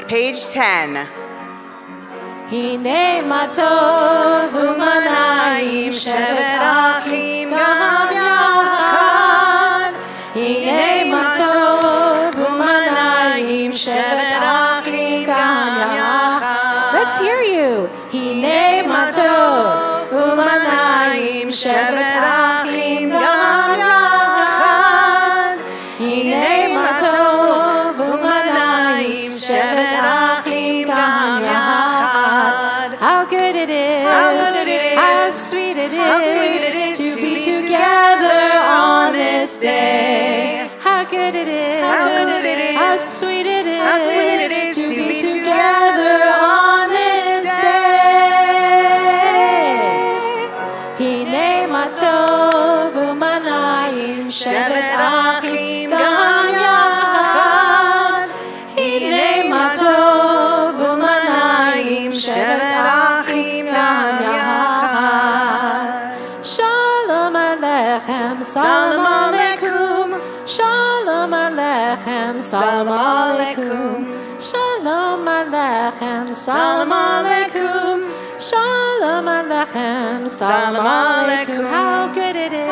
Page 10. הנה מה טוב ומנעים שבת אחים גם יחד. הנה מה טוב ומנעים שבת אחים גם יחד. Let's hear you. הנה מה טוב ומנעים שבת אחים גם יחד. הנה מה טוב ומנעים שבת אחים גם יחד. How good it is, how sweet it is to be together on this day. How good it is, how sweet it is to be together on this day. הנה מה טוב ומנעים שבת אחים גם יחד. הנה מה טוב ומנעים שבת אחים גם יחד. שלום עליכם, סלאם עליכום. שלום עליכם, סלאם עליכום. שלום עליכם, סלאם עליכום. Shalom Aleichem, Salam Aleikum. How good it is,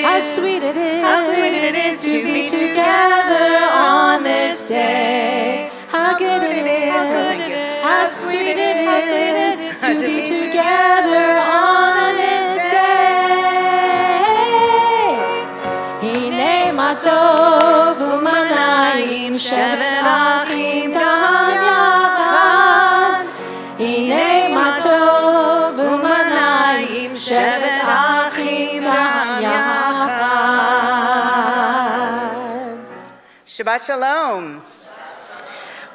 how sweet it is to be together on this day. How good it is, how sweet it is to be together on this day. Hine ma tov u'manayim shevet achim gam yachad. Hine ma tov u'manayim shevet achim gam yachad. Shabbat Shalom.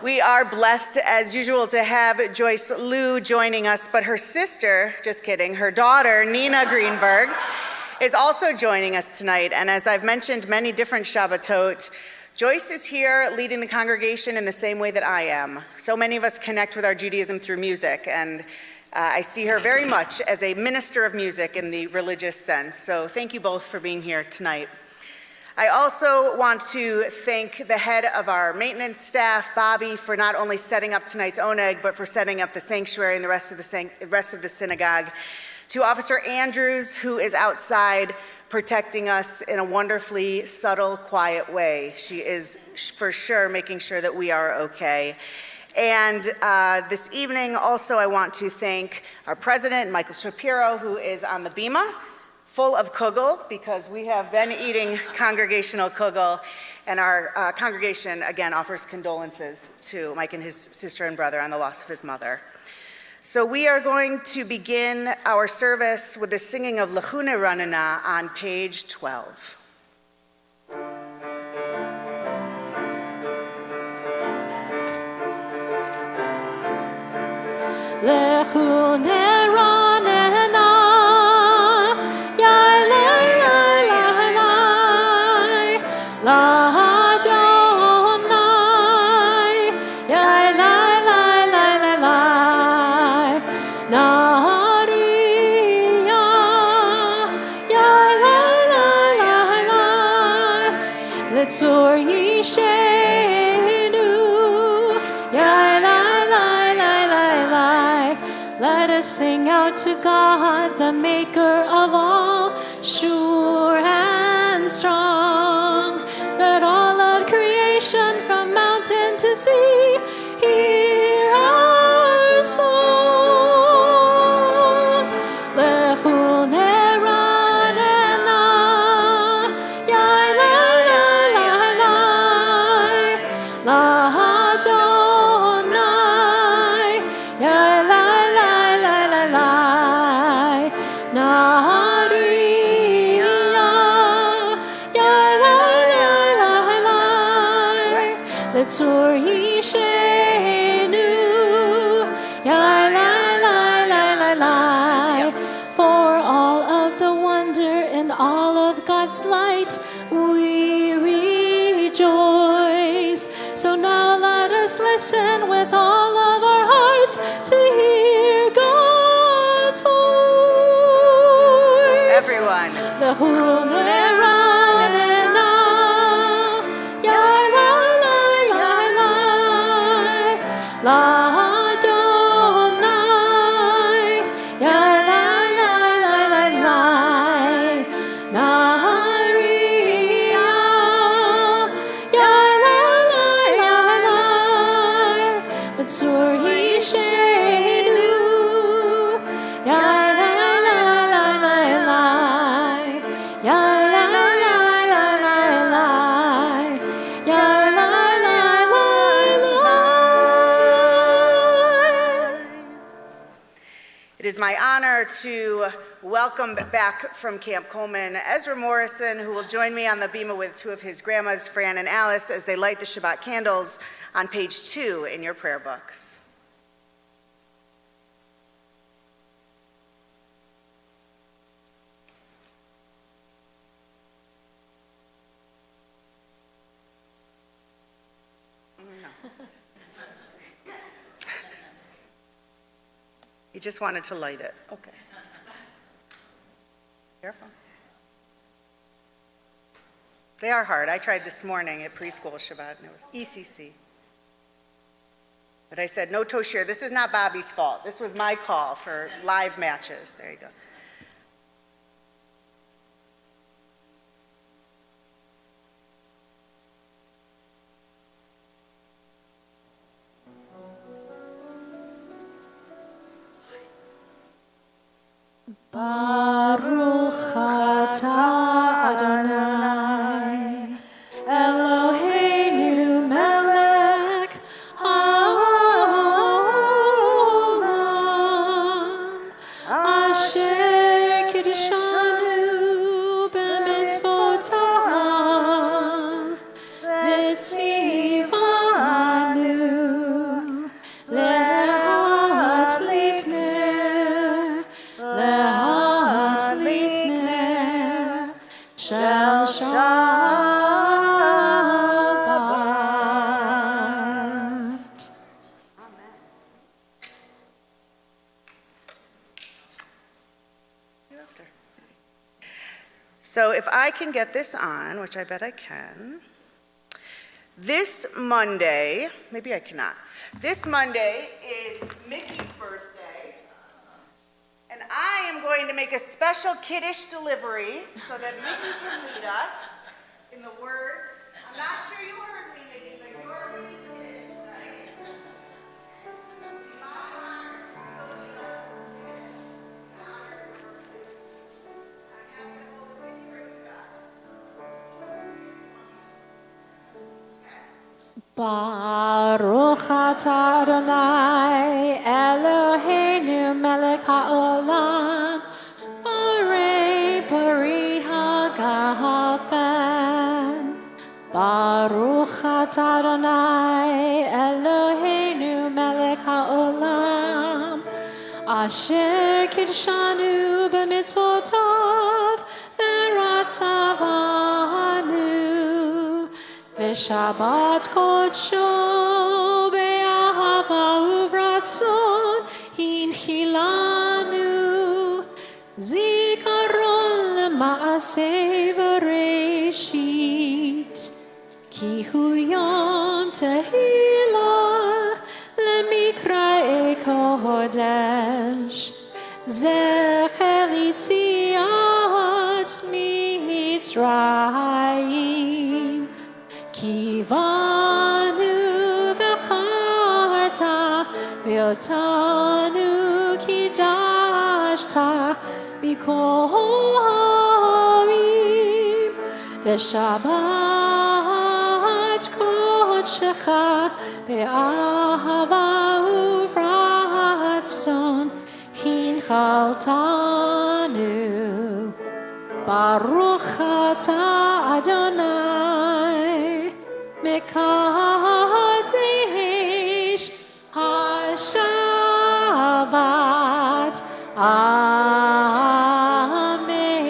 We are blessed, as usual, to have Joyce Liu joining us, but her sister, just kidding, her daughter, Nina Greenberg, is also joining us tonight. And as I've mentioned many different Shabbatot, Joyce is here leading the congregation in the same way that I am. So many of us connect with our Judaism through music, and I see her very much as a minister of music in the religious sense. So thank you both for being here tonight. I also want to thank the head of our maintenance staff, Bobby, for not only setting up tonight's oneg, but for setting up the sanctuary and the rest of the synagogue. To Officer Andrews, who is outside protecting us in a wonderfully subtle, quiet way. She is for sure making sure that we are okay. And this evening, also, I want to thank our president, Michael Shapiro, who is on the bima, full of kugel, because we have been eating congregational kugel, and our congregation, again, offers condolences to Mike and his sister and brother on the loss of his mother. So we are going to begin our service with the singing of Lechune Ranana on page 12. Lechune Ranana, Tzor Yishenu, Yai Lai Lai Lai Lai Lai. Let us sing out to God, the maker of all, sure and strong. Let all of creation from mountain to sea hear our song. Lechune Tzor Yishenu, Yai Lai Lai Lai Lai Lai. For all of the wonder and all of God's light, we rejoice. So now let us listen with all of our hearts to hear God's voice. Everyone. The Hunerana, Yai Lai Lai Lai Lai. my honor to welcome back from Camp Coleman Ezra Morrison, who will join me on the bima with two of his grandmas, Fran and Alice, as they light the Shabbat candles on page 2 in your prayer books. He just wanted to light it. Okay. Careful. They are hard. I tried this morning at preschool Shabbat, and it was ECC. But I said, no Toshir. This is not Bobby's fault. This was my call for live matches. There you go. Baruch atah Adonai Eloheinu melech haolam asher kiddushanu b'mitzvotav v'tzivanu lehat likner Shel Shabbat. So if I can get this on, which I bet I can, this Monday, maybe I cannot. This Monday is Mickey's birthday, and I am going to make a special kiddush delivery so that Mickey can lead us in the words. I'm not sure you heard me, Mickey, but you're leading kiddush tonight. My honor to lead us in kiddush. Honor your birthday. I'm happy to hold the Mickey right back. Baruch atah Adonai Eloheinu melech haolam Borei pari hagafen Baruch atah Adonai Eloheinu melech haolam Asher kiddushanu b'mitzvotav v'ratzavanu V'shabbat kodsho be'ahava uvratzon hinchilanu zikaron lema'aseh v'reshit ki hu yom tehillah lemikra'e kodesh zecher yitziat mitzrayim Kivanu v'charta v'yotanu kidashta mikol ha'amim v'shabbat kodshecha be'ahava uvratzon hinchaltanu Baruch atah Adonai Mekadesh HaShabbat. Amen.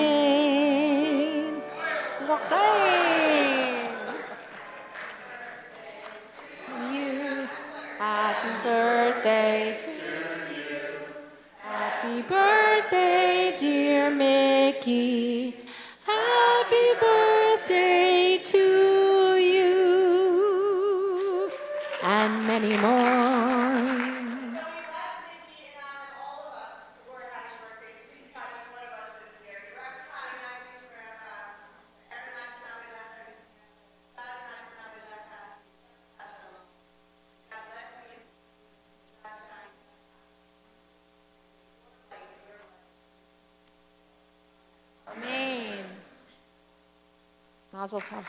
You, happy birthday to you. Happy birthday, dear Mickey. Happy birthday to you. And many more. Amen. Mazel tov.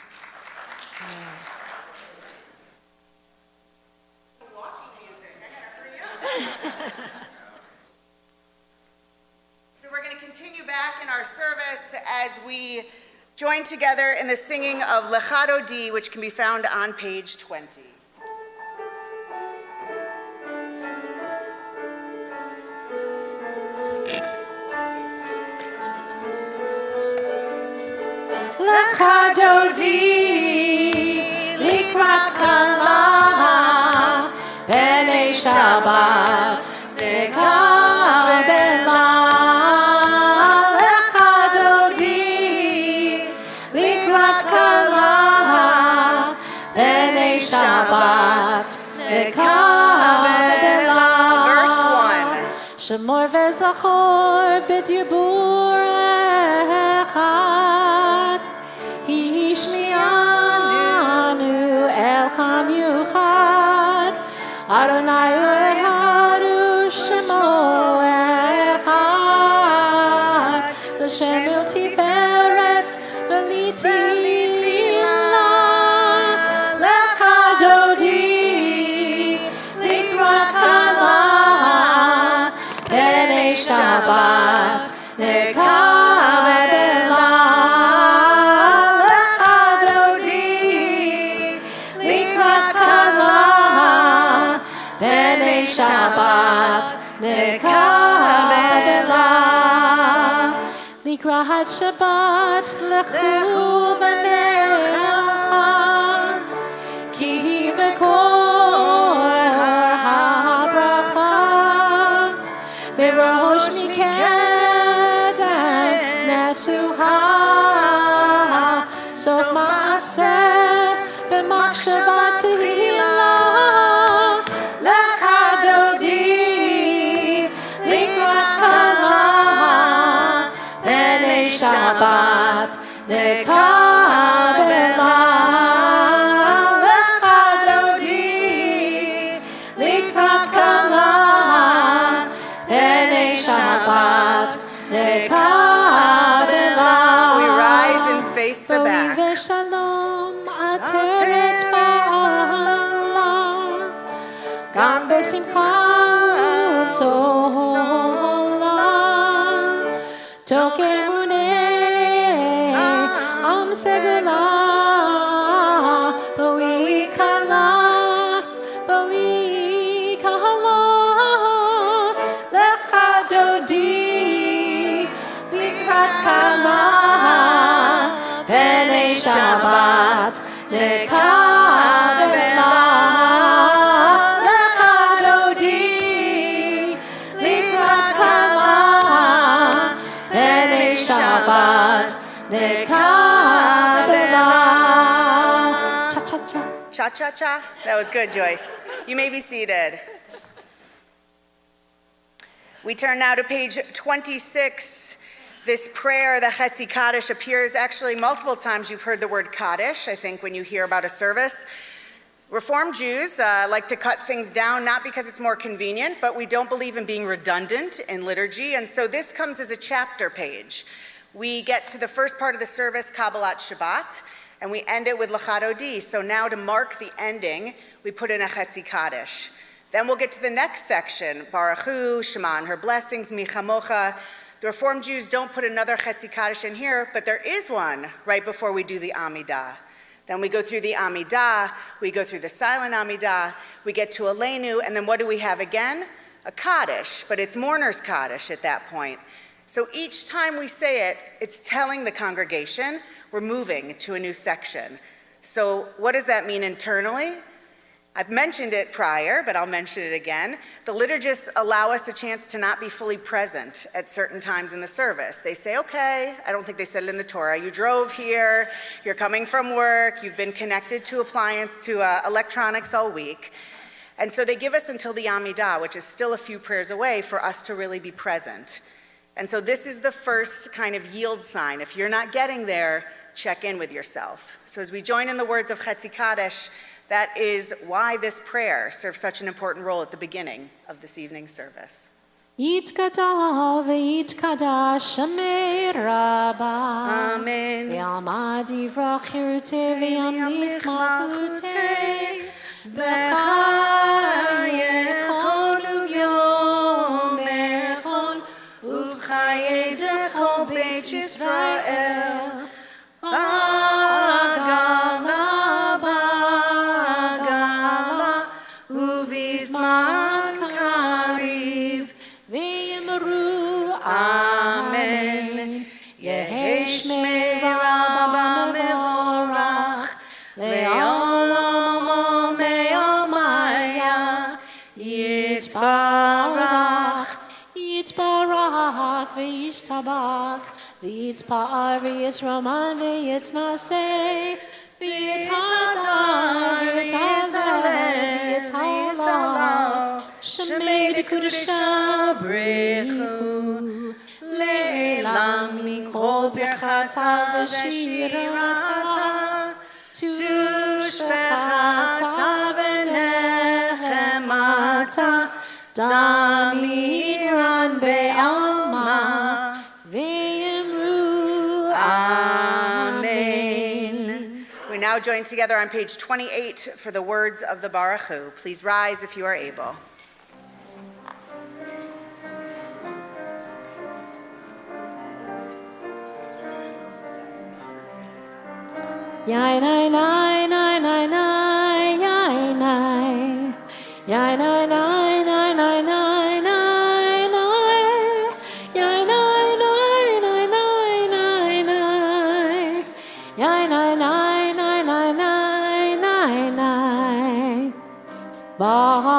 as we join together in the singing of Lechado D, which can be found on page 20. Lechado Di, Likrat Kala, B'nei Shabbat, Nekabela. Lechado Di, Likrat Kala, B'nei Shabbat, Nekabela. Verse 1. Shemor v'zachor b'dibur echad, Hishmianu elcham yuchad, Adonai echadu shemo echad, L'shem il tiferet v'litila, Lechado Di, Likrat Kala, B'nei Shabbat, Nekabela. Lechado Di, Likrat Kala, B'nei Shabbat, Nekabela. Likrat Shabbat, lechu v'necha, ki hi bekor ha'bracha, Berosh Mikedem Nesuha, Sof Maaseh B'machshava Tehila, Lechado Di, Likrat Kala, B'nei Shabbat, Nekabela. Lechado Di, Likrat Kala, B'nei Shabbat, Nekabela. We rise and face the back. Shalom ateret ba'ala, Gam besimcha u'tzola, Tokemunei am segula, Boi kala, Lechado Di, Likrat Kala, B'nei Shabbat, Nekabela. Lechado Di, Likrat Kala, B'nei Shabbat, Nekabela. Cha-cha-cha. Cha-cha-cha. That was good, Joyce. You may be seated. We turn now to page 26. This prayer, the Chetzi Kaddish, appears actually multiple times. You've heard the word Kaddish, I think, when you hear about a service. Reformed Jews like to cut things down, not because it's more convenient, but we don't believe in being redundant in liturgy, and so this comes as a chapter page. We get to the first part of the service, Kabbalat Shabbat, and we end it with Lechado Di. So now to mark the ending, we put in a Chetzi Kaddish. Then we'll get to the next section, Baruch Hu, Shema and her blessings, Michamocha. The Reformed Jews don't put another Chetzi Kaddish in here, but there is one right before we do the Amidah. Then we go through the Amidah, we go through the silent Amidah, we get to Aleinu, and then what do we have again? A Kaddish, but it's mourner's Kaddish at that point. So each time we say it, it's telling the congregation we're moving to a new section. So what does that mean internally? I've mentioned it prior, but I'll mention it again. The liturgists allow us a chance to not be fully present at certain times in the service. They say, okay, I don't think they said it in the Torah, you drove here, you're coming from work, you've been connected to electronics all week. And so they give us until the Amidah, which is still a few prayers away, for us to really be present. And so this is the first kind of yield sign. If you're not getting there, check in with yourself. So as we join in the words of Chetzi Kaddish, that is why this prayer serves such an important role at the beginning of this evening's service. Yitkada v'yitkada Shemei Rabba, Amen. V'yamad yivrach chirutei v'yamlich malchutei, B'chayei chol u'yom echol, Uv'chayei dechol Beit Yisrael v'yishtabach, v'yitzpa'ar, v'yitzroman, v'yitznaseh, v'yitzhadar, v'yitzhalel, v'yitzhalah, shemei dekudasha brichu, le'elam mikol birchata v'shirata, tushbechata v'nechemata, damiran be'alma, v'yemru amen. We now join together on page 28 for the words of the Baruch Hu. Please rise if you are able. Yai nai nai nai nai nai yai nai yai nai nai nai nai nai nai nai yai nai nai nai nai nai nai yai nai nai nai nai nai nai nai Baruch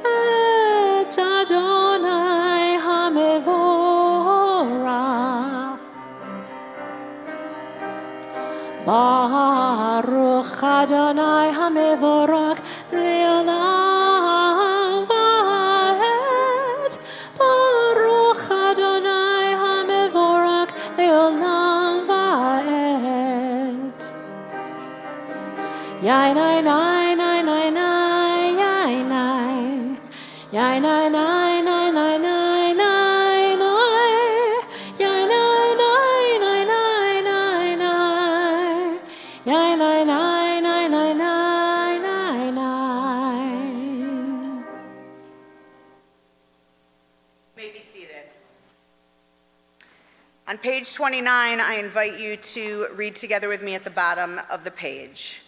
et Adonai hamevorach. Baruch Adonai hamevorach le'olam va'ed. Baruch Adonai hamevorach le'olam va'ed. Yai nai nai nai nai nai yai nai yai nai nai nai nai nai nai nai yai nai nai nai nai nai nai yai nai nai nai nai nai nai nai. You may be seated. On page 29, I invite you to read together with me at the bottom of the page.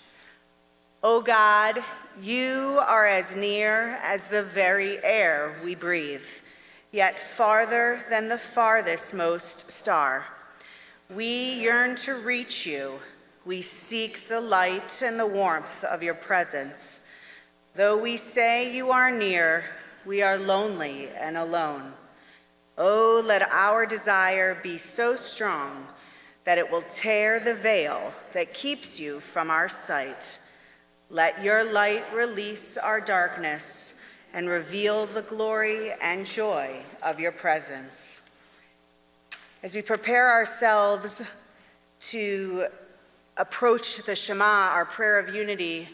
O God, you are as near as the very air we breathe, yet farther than the farthest most star. We yearn to reach you. We seek the light and the warmth of your presence. Though we say you are near, we are lonely and alone. Oh, let our desire be so strong that it will tear the veil that keeps you from our sight. Let your light release our darkness and reveal the glory and joy of your presence. As we prepare ourselves to approach the Shema, our prayer of unity,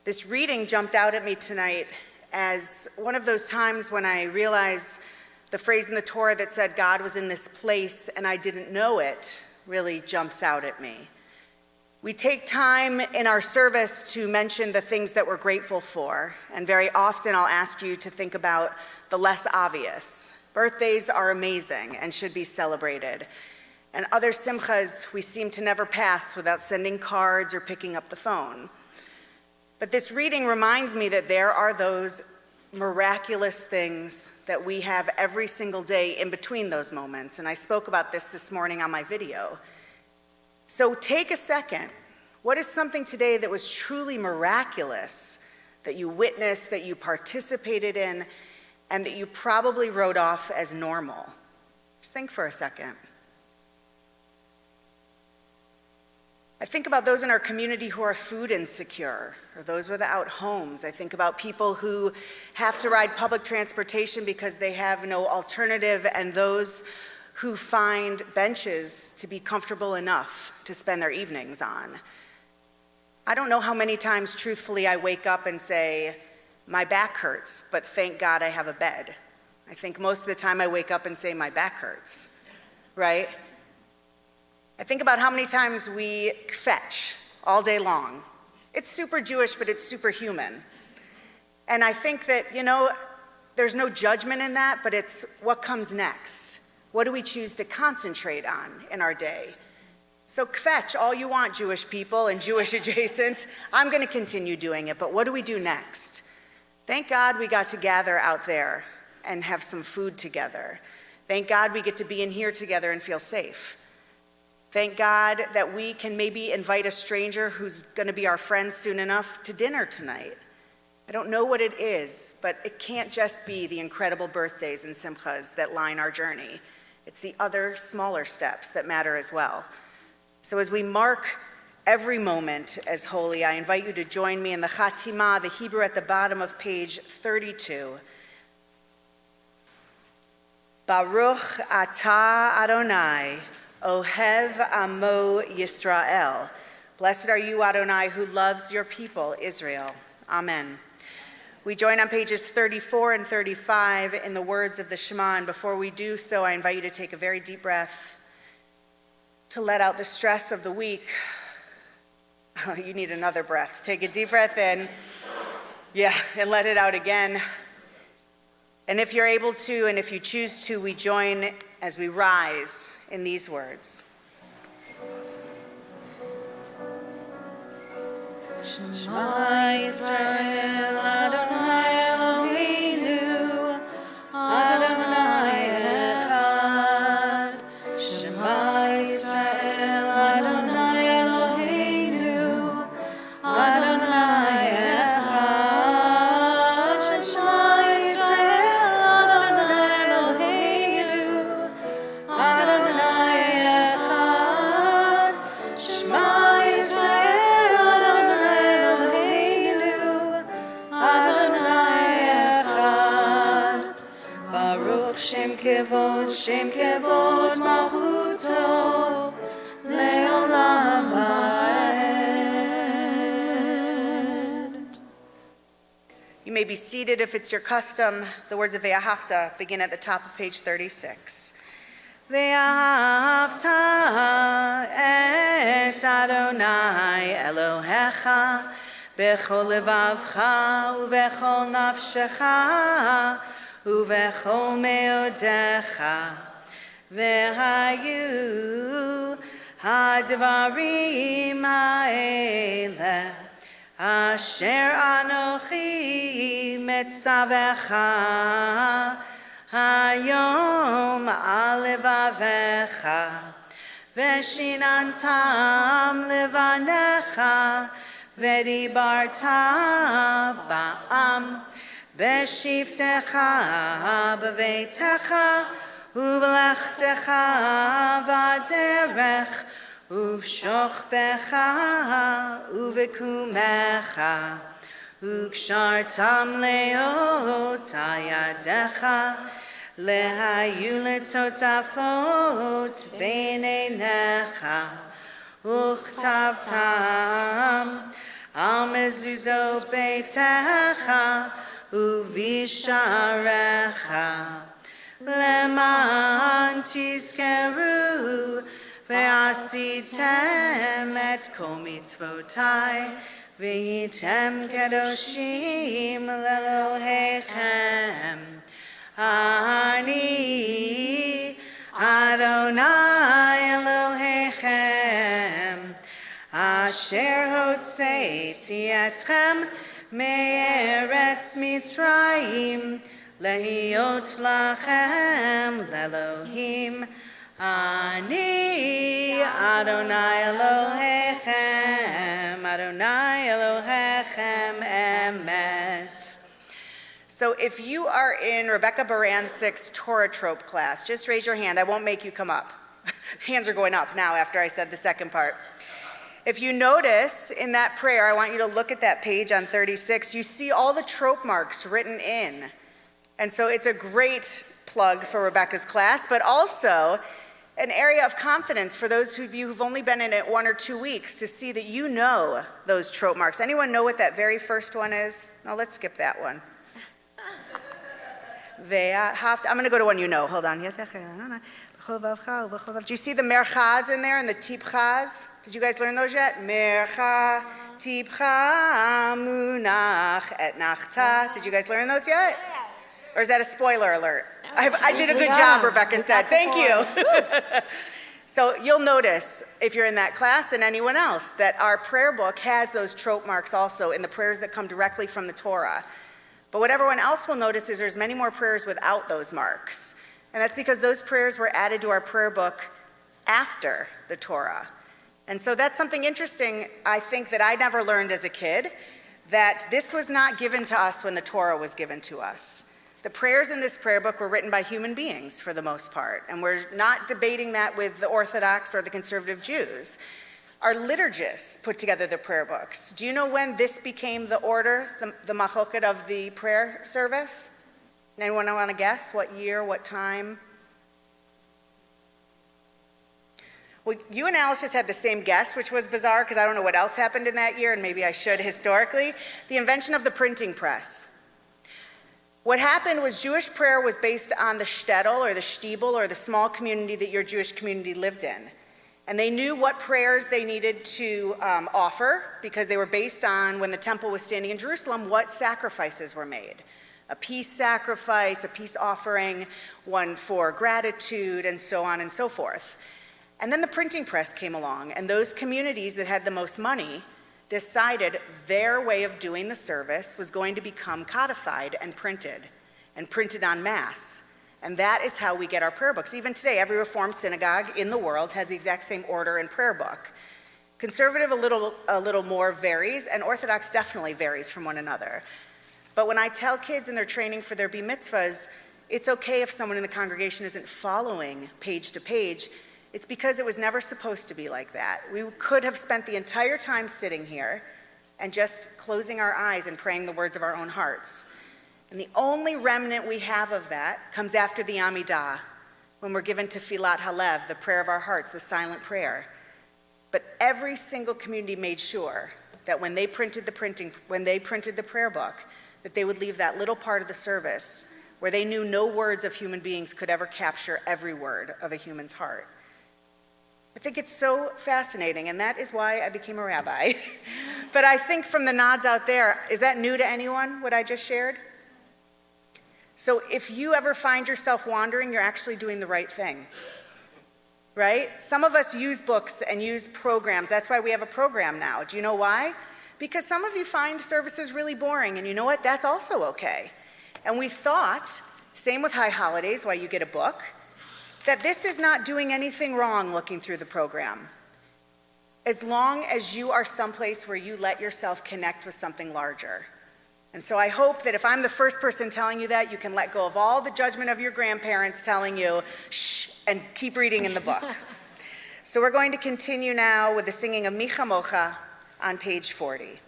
this reading jumped out at me tonight as one of those times when I realized the phrase in the Torah that said God was in this place and I didn't know it really jumps out at me. We take time in our service to mention the things that we're grateful for, and very often I'll ask you to think about the less obvious. Birthdays are amazing and should be celebrated. And other simchas we seem to never pass without sending cards or picking up the phone. But this reading reminds me that there are those miraculous things that we have every single day in between those moments. And I spoke about this morning on my video. So take a second. What is something today that was truly miraculous that you witnessed, that you participated in, and that you probably wrote off as normal? Just think for a second. I think about those in our community who are food insecure, or those without homes. I think about people who have to ride public transportation because they have no alternative, and those who find benches to be comfortable enough to spend their evenings on. I don't know how many times, truthfully, I wake up and say, my back hurts, but thank God I have a bed. I think most of the time I wake up and say, my back hurts, right? I think about how many times we fetch all day long. It's super Jewish, but it's super human. And I think that, there's no judgment in that, but it's what comes next. What do we choose to concentrate on in our day? So kvetch all you want, Jewish people and Jewish adjacents. I'm going to continue doing it, but what do we do next? Thank God we got to gather out there and have some food together. Thank God we get to be in here together and feel safe. Thank God that we can maybe invite a stranger who's going to be our friend soon enough to dinner tonight. I don't know what it is, but it can't just be the incredible birthdays and simchas that line our journey. It's the other smaller steps that matter as well. So as we mark every moment as holy, I invite you to join me in the Chatimah, the Hebrew at the bottom of page 32. Baruch atah Adonai, Ohev Amo Yisrael. Blessed are you, Adonai, who loves your people, Israel. Amen. We join on pages 34 and 35 in the words of the Shema, and before we do so, I invite you to take a very deep breath to let out the stress of the week. Oh, you need another breath. Take a deep breath in, and let it out again. And if you're able to, and if you choose to, we join as we rise in these words. Shema Yisrael, Adonai Eloheinu, Adonai Echad. Shema Yisrael, Adonai Eloheinu, Adonai Echad. Shema Yisrael, Adonai Eloheinu, Adonai Echad. Shema Yisrael. Shem kevod malchuto leolam va'ed. You may be seated if it's your custom. The words of Ve'ahavta begin at the top of page 36. Ve'ahavta et Adonai Elohecha bechol levavcha uvechol nafshecha Uvechol meodecha, vehayu hadvarim ha'eleh, asher anochi metzavecha, hayom alevavecha, veshinantam levanecha, vedibarta ba'am, Beshivtecha b'veitecha uv'lechtecha v'aderech uv'shochbecha uv'kumecha u'kshartam leot ayadecha lehayu letotafot b'neinecha uchtavtam al mezuzot beitecha Uvisharecha leman tizkeru ve'asitem et kol mitzvotai ve'item kedoshim lelohechem ani Adonai Elohechem asher hotzeiti etchem Me'eres Mitzrayim lehiot lachem lelohim ani Adonai Elohechem Adonai Elohechem emet. So if you are in Rebecca Baransik's Torah trope class, just raise your hand. I won't make you come up. Hands are going up now after I said the second part. If you notice in that prayer, I want you to look at that page on 36. You see all the trope marks written in. And so it's a great plug for Rebecca's class, but also an area of confidence for those of you who've only been in it 1 or 2 weeks to see that you know those trope marks. Anyone know what that very first one is? No, let's skip that one. I'm going to go to one you know. Hold on. Do you see the merchaz in there and the tipchaz? Did you guys learn those yet? Mercha, tipcha, munach, et nachta. Did you guys learn those yet? Or is that a spoiler alert? I did a good job, Rebecca said. Thank you. So you'll notice, if you're in that class and anyone else, that our prayer book has those trope marks also in the prayers that come directly from the Torah. But what everyone else will notice is there's many more prayers without those marks. And that's because those prayers were added to our prayer book after the Torah. And so that's something interesting, I think, that I never learned as a kid, that this was not given to us when the Torah was given to us. The prayers in this prayer book were written by human beings for the most part, and we're not debating that with the Orthodox or the conservative Jews. Our liturgists put together the prayer books. Do you know when this became the order, the machloket of the prayer service? Anyone want to guess what year, what time? Well, you and Alice just had the same guess, which was bizarre because I don't know what else happened in that year, and maybe I should historically. The invention of the printing press. What happened was Jewish prayer was based on the shtetl or the shtibel or the small community that your Jewish community lived in. And they knew what prayers they needed to offer because they were based on, when the temple was standing in Jerusalem, what sacrifices were made. A peace sacrifice, a peace offering, one for gratitude, and so on and so forth. And then the printing press came along, and those communities that had the most money decided their way of doing the service was going to become codified and printed en masse. And that is how we get our prayer books. Even today, every Reformed synagogue in the world has the exact same order and prayer book. Conservative a little more varies, and Orthodox definitely varies from one another. But when I tell kids in their training for their bar mitzvahs, it's okay if someone in the congregation isn't following page to page. It's because it was never supposed to be like that. We could have spent the entire time sitting here and just closing our eyes and praying the words of our own hearts. And the only remnant we have of that comes after the Amidah, when we're given Tefillat Halev, the prayer of our hearts, the silent prayer. But every single community made sure that when they printed the prayer book, that they would leave that little part of the service where they knew no words of human beings could ever capture every word of a human's heart. I think it's so fascinating, and that is why I became a rabbi. But I think from the nods out there, is that new to anyone, what I just shared? So if you ever find yourself wandering, you're actually doing the right thing, right? Some of us use books and use programs. That's why we have a program now. Do you know why? Because some of you find services really boring, and you know what? That's also okay. And we thought, same with High Holidays, why you get a book, that this is not doing anything wrong looking through the program, as long as you are someplace where you let yourself connect with something larger. And so I hope that if I'm the first person telling you that, you can let go of all the judgment of your grandparents telling you, shh, and keep reading in the book. So we're going to continue now with the singing of Micha Mocha on page 40.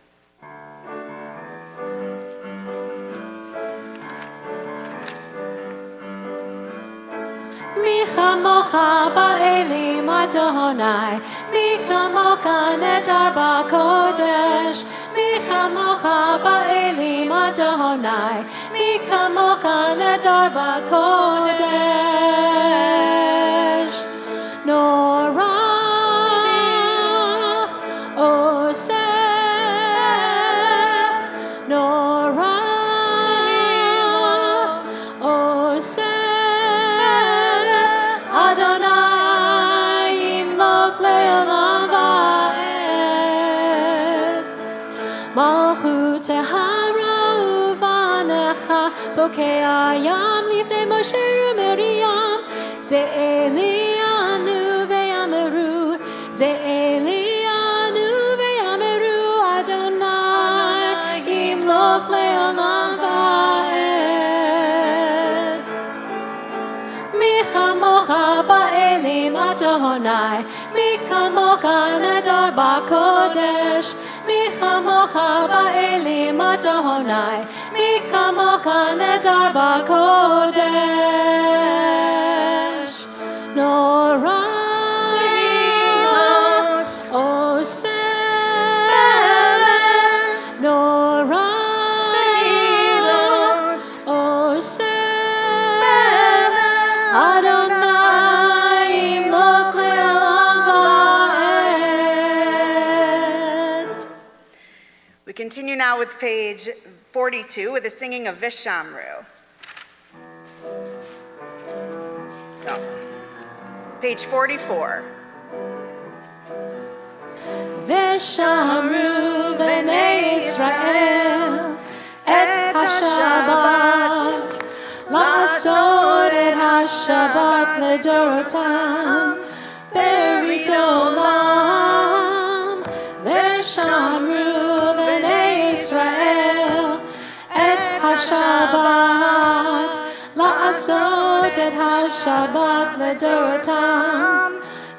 Micha mocha ba'elim Adonai, Micha mocha nedar ba'kodesh, Micha mocha ba'elim Adonai, Micha mocha nedar ba'kodesh. Norah oseh, Norah oseh. Adonai imlok le'olam va'ed. Malchut tehara uvanecha bokei hayam lifnei Moshe u'Miriam. Ze Elianu ve'yameru, Ze Elianu ve'yameru. Adonai imlok le'olam va'ed. Micha mocha ba'elim Adonai, Micha mocha nedar ba'kodesh, Micha mocha ba'elim Adonai, Micha mocha nedar ba'kodesh. Norah oseh, Norah oseh. Adonai imlok le'olam va'ed. We continue now with page 42 with the singing of Vishamru. No. Page 44. Vishamru b'nei Israel et hashabat, La'asod et hashabat ledorotam, berit olam, v'shamru b'nei Yisrael et ha-Shabbat, la'asot et ha-Shabbat l'dorotam,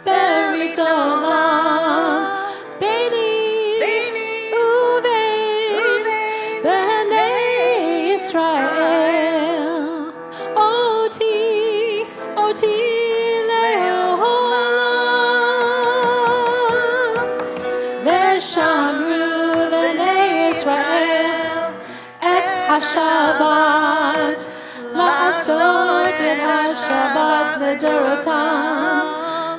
berit olam, beini uvein b'nei Yisrael, oti le'olam, v'shamru b'nei Yisrael et ha-Shabbat, la'asot et ha-Shabbat l'dorotam,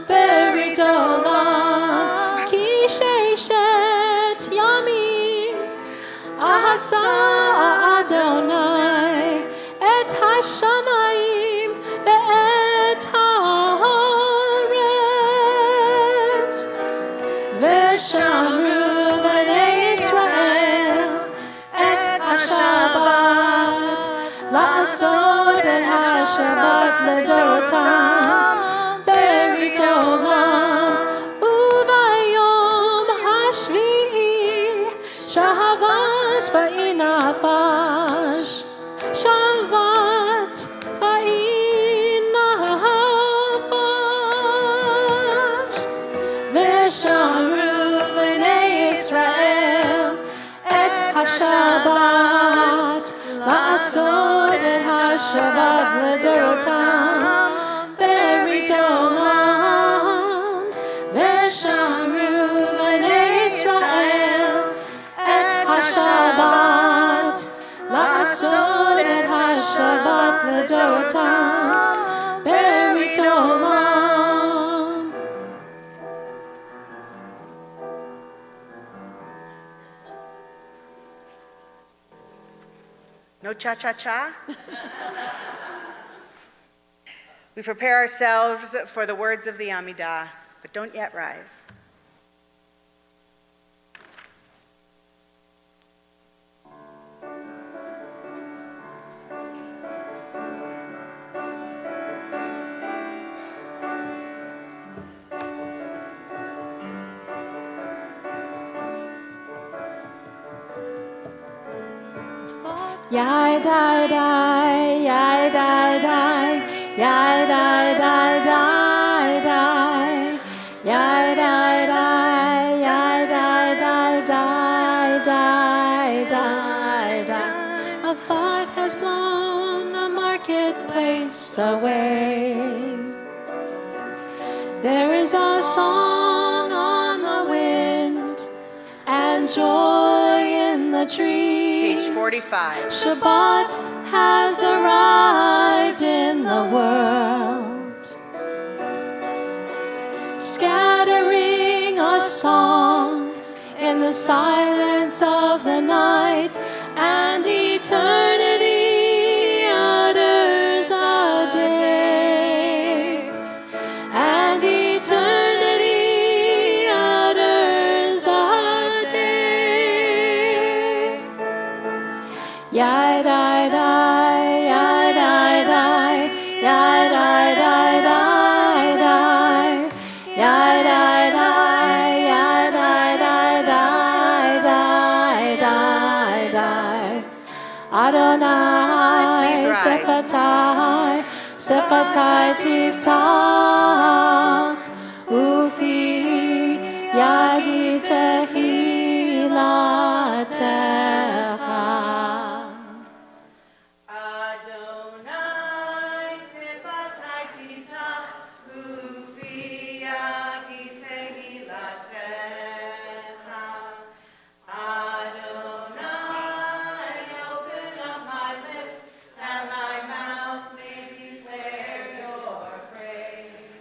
berit olam, ki sheishet yamim asa Adonai et hashamayim ve'et haaretz, v'shamru b'nei Yisrael et ha-Shabbat, la'asot et ha-Shabbat l'dorotam, berit olam, uvayom hashvi'i shahavat va'inafash, shavat va'inafash, v'shamru b'nei Yisrael et ha-Shabbat, la'asot et ha-Shabbat l'dorotam, berit olam, v'shamru b'nei Yisrael et ha-Shabbat, la'asot et ha-Shabbat l'dorotam, berit olam. No cha-cha-cha? We prepare ourselves for the words of the Amidah, but don't yet rise. Yai dai dai, yai dai dai, yai dai dai dai dai, yai dai dai, yai dai dai dai dai dai dai. A thought has blown the marketplace away. There is a song on the wind and joy in the trees. Page 45. Shabbat has arrived in the world, scattering a song in the silence of the night, and eternity utters a day, and eternity utters a day. Yai dai dai, yai dai dai, yai dai dai dai dai, yai dai dai, yai dai dai dai dai dai dai. Adonai, Please rise. Sefatai, Sefatai tiftach, ufi yagi tehilatecha. Adonai Sefatai Tiftach Ufi Yagi Tehilatecha. Adonai, open up my lips, and my mouth may declare your praise.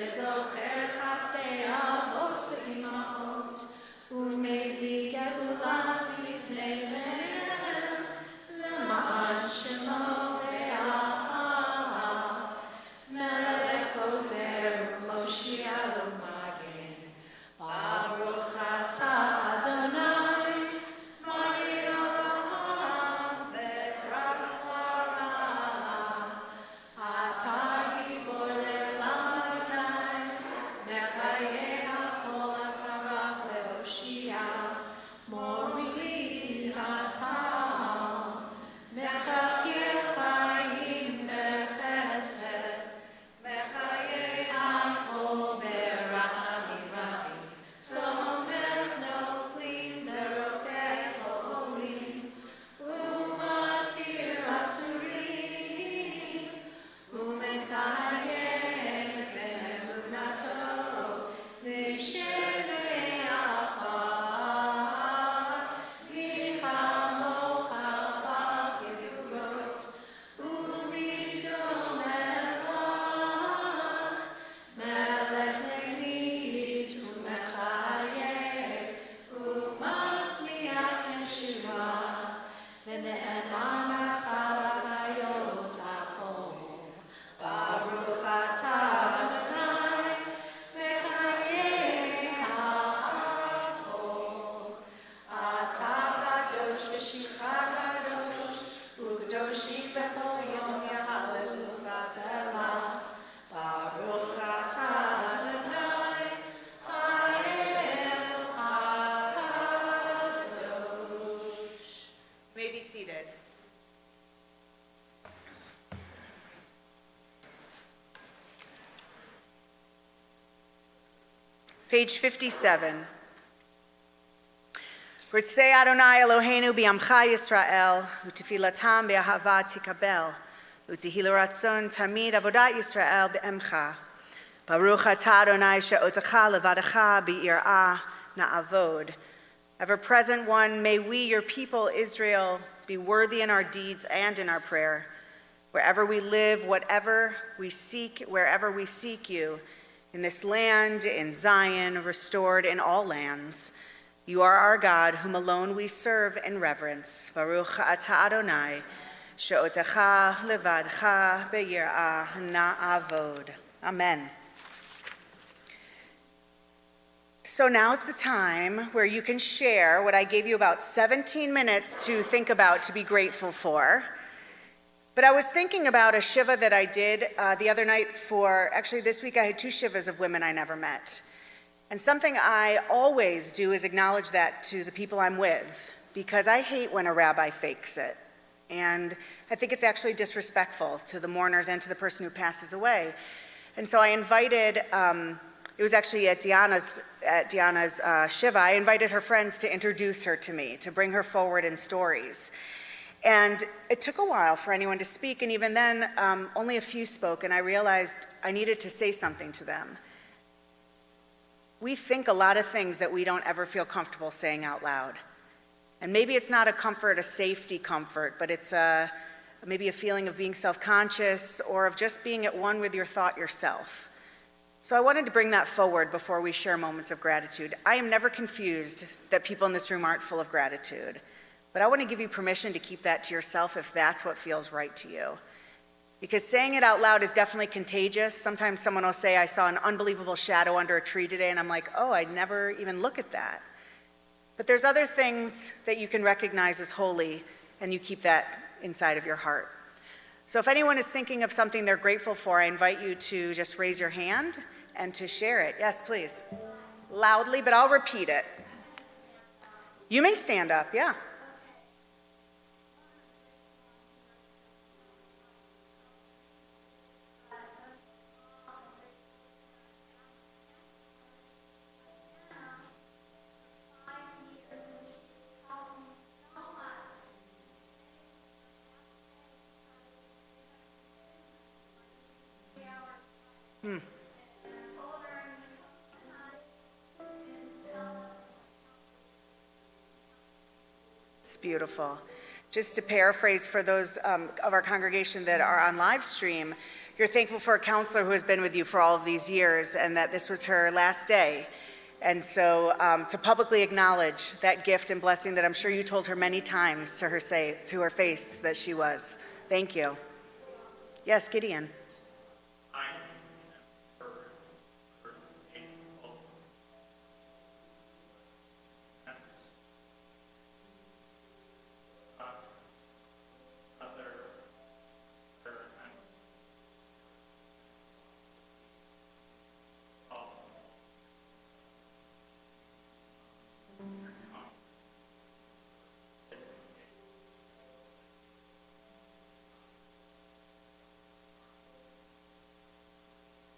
וזוכר חסדי אבות ואימהות, ומביא גאולה לפני בניהם, למען שמו ואהבה. מלך עוזר ומושיע ומגן, ברוך אתה אדוני, מגן אברהם בעזרת שרה. אתה גיבור ללמדכם, מחיה כל אתה רב להושיע, מורי אתה, מחכה חיים בחסד, מחיה כל ברחמים רבים, סומך נופלים ורופא חולים, ומתיר אסורים, ומקיים באמונתו לשני אחת, מי כמוך בגבורות ובדום מלך, מלך ממית ומחייב ומצמיח ישועה, ונאמן אתה לחיות החול. ברוך אתה אדוני, מחיי הכל. אתה קדוש ושמך קדוש, וקדושים בכל יום יהללוך סלע. ברוך אתה אדוני, האל הקדוש. You may be seated. Page 57. Ritzei Adonai Eloheinu bi'amcha Yisrael, u'tefilatam be'ahava tikabel, u'tihil ratzon tamid avodat Yisrael be'emcha. Baruch atah Adonai she'otecha levadecha bi'ir'ah na'avod. Ever-present one, may we, your people Israel, be worthy in our deeds and in our prayer. Wherever we live, wherever we seek you, in this land, in Zion, restored in all lands. You are our God, whom alone we serve in reverence. Baruch atah Adonai, she'otecha levadcha be'yir'ah na'avod. Amen. So now's the time where you can share what I gave you about 17 minutes to think about, to be grateful for. But I was thinking about a shiva that I did the other night actually this week I had 2 shivas of women I never met. And something I always do is acknowledge that to the people I'm with, because I hate when a rabbi fakes it. And I think it's actually disrespectful to the mourners and to the person who passes away. And so I invited, it was actually at Diana's shiva, I invited her friends to introduce her to me, to bring her forward in stories. And it took a while for anyone to speak, and even then, only a few spoke, and I realized I needed to say something to them. We think a lot of things that we don't ever feel comfortable saying out loud. And maybe it's not a comfort, a safety comfort, but it's maybe a feeling of being self-conscious or of just being at one with your thought yourself. So I wanted to bring that forward before we share moments of gratitude. I am never confused that people in this room aren't full of gratitude. But I want to give you permission to keep that to yourself if that's what feels right to you. Because saying it out loud is definitely contagious. Sometimes someone will say, I saw an unbelievable shadow under a tree today, and I'm like, oh, I'd never even look at that. But there's other things that you can recognize as holy, and you keep that inside of your heart. So if anyone is thinking of something they're grateful for, I invite you to just raise your hand and to share it. Yes, please. Loudly, but I'll repeat it. You may stand up, yeah. It's beautiful. Just to paraphrase for those of our congregation that are on live stream, You're thankful for a counselor who has been with you for all of these years and that this was her last day. And so to publicly acknowledge that gift and blessing that I'm sure you told her many times to her face that she was. Thank you. Yes, Gideon.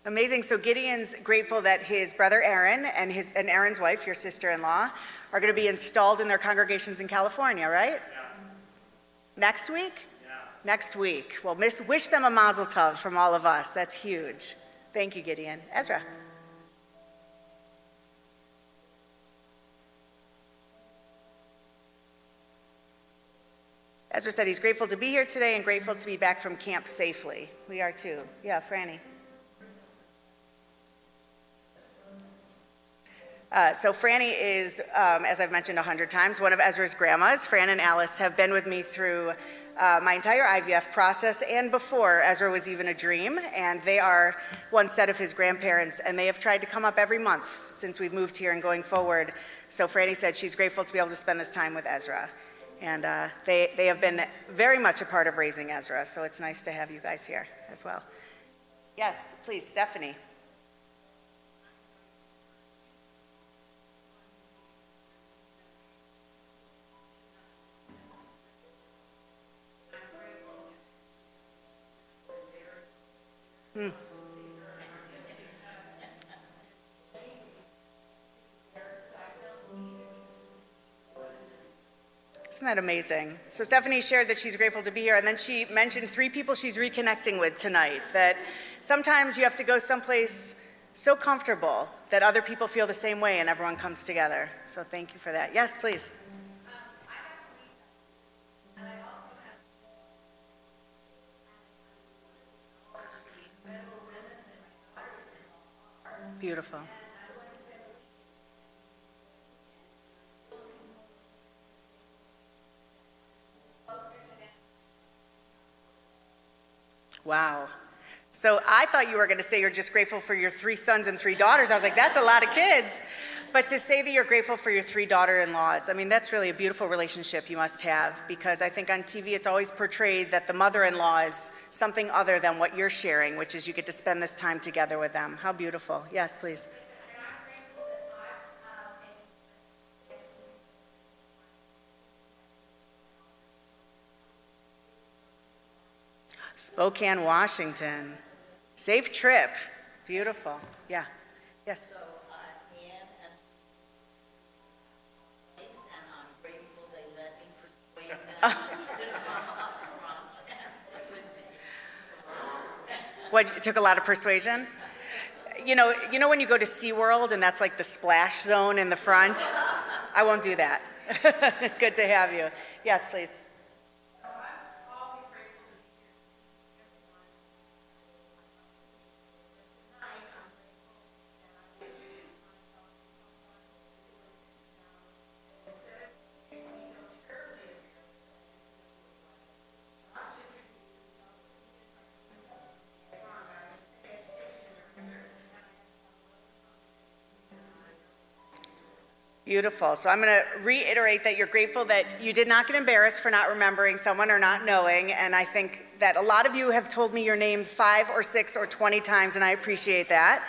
Amazing. So Gideon's grateful that his brother Aaron and Aaron's wife, your sister-in-law, are going to be installed in their congregations in California, right? Yeah. Next week? Yeah. Next week. Well, wish them a mazel tov from all of us. That's huge. Thank you, Gideon. Ezra. Ezra said he's grateful to be here today and grateful to be back from camp safely. We are too. Yeah, Franny. So Franny is, as I've mentioned 100 times, one of Ezra's grandmas. Fran and Alice have been with me through my entire IVF process and before Ezra was even a dream, and they are one set of his grandparents, and they have tried to come up every month since we've moved here and going forward. So Franny said she's grateful to be able to spend this time with Ezra, and they have been very much a part of raising Ezra, so it's nice to have you guys here as well. Yes, please, Stephanie. Isn't that amazing? So Stephanie shared that she's grateful to be here, and then she mentioned 3 people she's reconnecting with tonight, that sometimes you have to go someplace so comfortable that other people feel the same way and everyone comes together. So thank you for that. Yes, please. Beautiful. Wow. So I thought you were going to say you're just grateful for your 3 sons and 3 daughters. I was like, that's a lot of kids. But to say that you're grateful for your 3 daughter-in-laws, I mean, that's really a beautiful relationship you must have, because I think on TV it's always portrayed that the mother-in-law is something other than what you're sharing, which is you get to spend this time together with them. How beautiful. Yes, please. Spokane, Washington. Safe trip. Beautiful. Yeah. Yes. So, Ann and I'm grateful they let me persuade them to come up front and sit with me. What, it took a lot of persuasion? You know when you go to SeaWorld and that's like the splash zone in the front? I won't do that. Good to have you. Yes, please. Beautiful. So I'm going to reiterate that you're grateful that you did not get embarrassed for not remembering someone or not knowing, and I think that a lot of you have told me your name 5 or 6 or 20 times, and I appreciate that.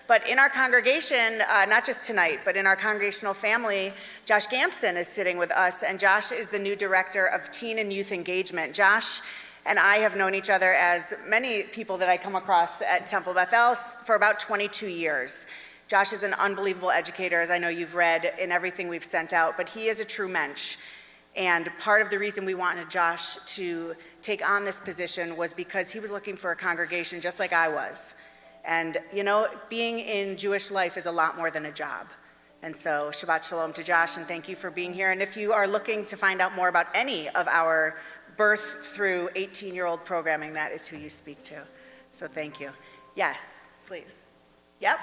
But in our congregation, not just tonight, but in our congregational family, Josh Gampson is sitting with us, and Josh is the new director of Teen and Youth Engagement. Josh and I have known each other, as many people that I come across at Temple Beth-El, for about 22 years. Josh is an unbelievable educator, as I know you've read in everything we've sent out, but he is a true mensch. And part of the reason we wanted Josh to take on this position was because he was looking for a congregation just like I was. And you know, being in Jewish life is a lot more than a job. And so Shabbat Shalom to Josh, and thank you for being here. And if you are looking to find out more about any of our birth through 18-year-old programming, that is who you speak to. So thank you. Yes, please. Yep.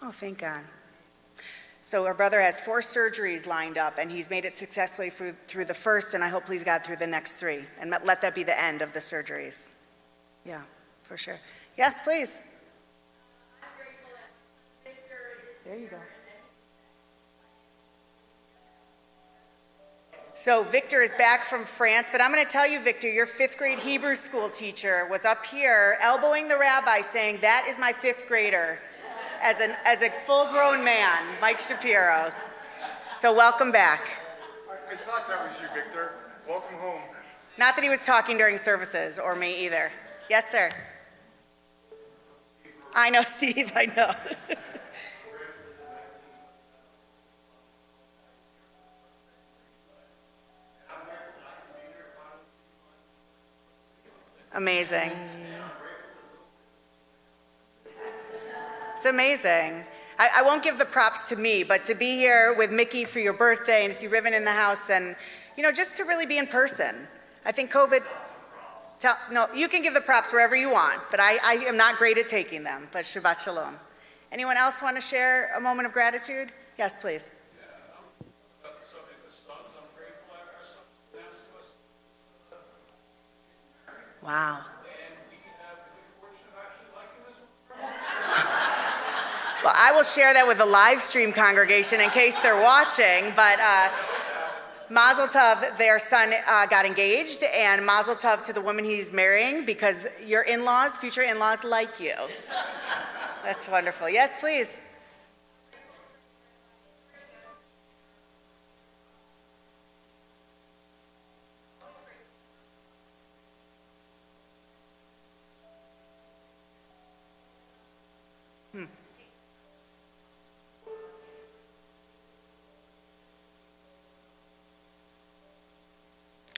Oh, thank God. So our brother has 4 surgeries lined up, and he's made it successfully through the first, and I hope, please God, through the next 3, and let that be the end of the surgeries. Yeah, for sure. Yes, please. There you go. So Victor is back from France, but I'm going to tell you, Victor, your 5th grade Hebrew school teacher was up here elbowing the rabbi saying, "That is my 5th grader," as a full-grown man, Mike Shapiro. So welcome back. I thought that was you, Victor. Welcome home. Not that he was talking during services, or me either. Yes, sir. I know, Steve, I know. Amazing. It's amazing. I won't give the props to me, but to be here with Mickey for your birthday and to see Riven in the house and, just to really be in person. I think COVID, no, you can give the props wherever you want, but I am not great at taking them, but Shabbat Shalom. Anyone else want to share a moment of gratitude? Yes, please. About the subject of sons, I'm grateful I have our son announced to us. Wow. And we have the good fortune of actually liking this. Well, I will share that with the live stream congregation in case they're watching, but Mazel Tov, their son got engaged, and Mazel Tov to the woman he's marrying, because your in-laws, future in-laws, like you. That's wonderful. Yes, please.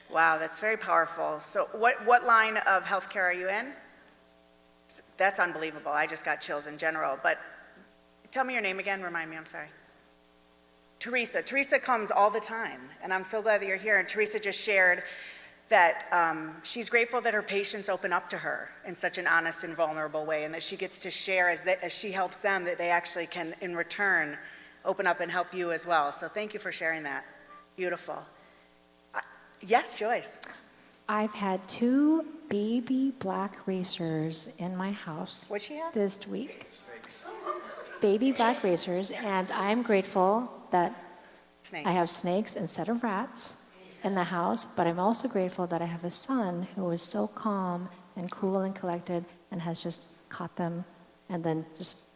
Wow, that's very powerful. So what line of healthcare are you in? That's unbelievable. I just got chills in general. But tell me your name again. Remind me. I'm sorry. Teresa. Teresa comes all the time, and I'm so glad that you're here. And Teresa just shared that she's grateful that her patients open up to her in such an honest and vulnerable way, and that she gets to share as she helps them, that they actually can, in return, open up and help you as well. So thank you for sharing that. Beautiful. Yes, Joyce. I've had 2 baby black racers in my house What'd she have? this week. Baby black racers, and I'm grateful that Snakes. I have snakes instead of rats in the house, but I'm also grateful that I have a son who is so calm and cool and collected and has just caught them and then just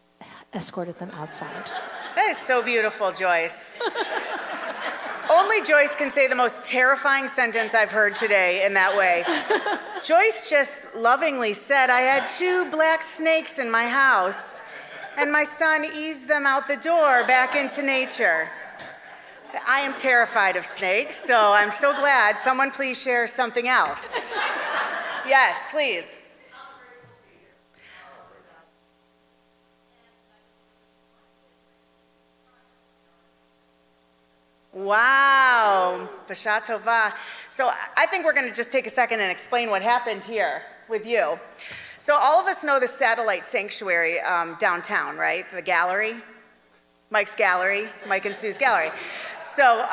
escorted them outside. That is so beautiful, Joyce. Only Joyce can say the most terrifying sentence I've heard today in that way. Joyce just lovingly said, "I had 2 black snakes in my house, and my son eased them out the door back into nature." I am terrified of snakes, so I'm so glad. Someone please share something else. Yes, please. Wow, Basha Tova. So I think we're going to just take a second and explain what happened here with you. So all of us know the satellite sanctuary downtown, right? The gallery, Mike's gallery, Mike and Sue's gallery. So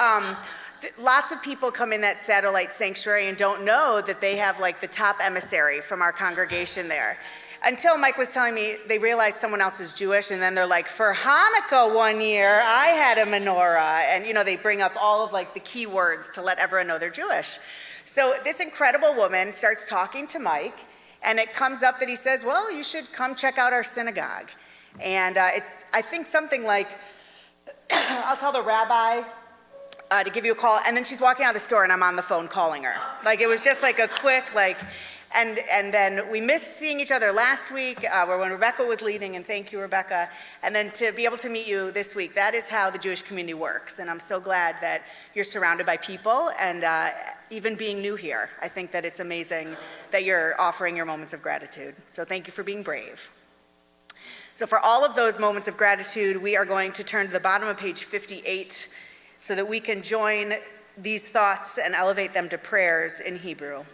lots of people come in that satellite sanctuary and don't know that they have like the top emissary from our congregation there. Until Mike was telling me they realized someone else is Jewish, and then they're like, "For Hanukkah one year, I had a menorah." And they bring up all of like the key words to let everyone know they're Jewish. So this incredible woman starts talking to Mike, and it comes up that he says, "Well, you should come check out our synagogue." And I think something like, "I'll tell the rabbi to give you a call," and then she's walking out of the store, and I'm on the phone calling her. Like, it was just like a quick and then we missed seeing each other last week when Rebecca was leading, and thank you, Rebecca. And then to be able to meet you this week, that is how the Jewish community works. And I'm so glad that you're surrounded by people, and even being new here, I think that it's amazing that you're offering your moments of gratitude. So thank you for being brave. So for all of those moments of gratitude, we are going to turn to the bottom of page 58 so that we can join these thoughts and elevate them to prayers in Hebrew.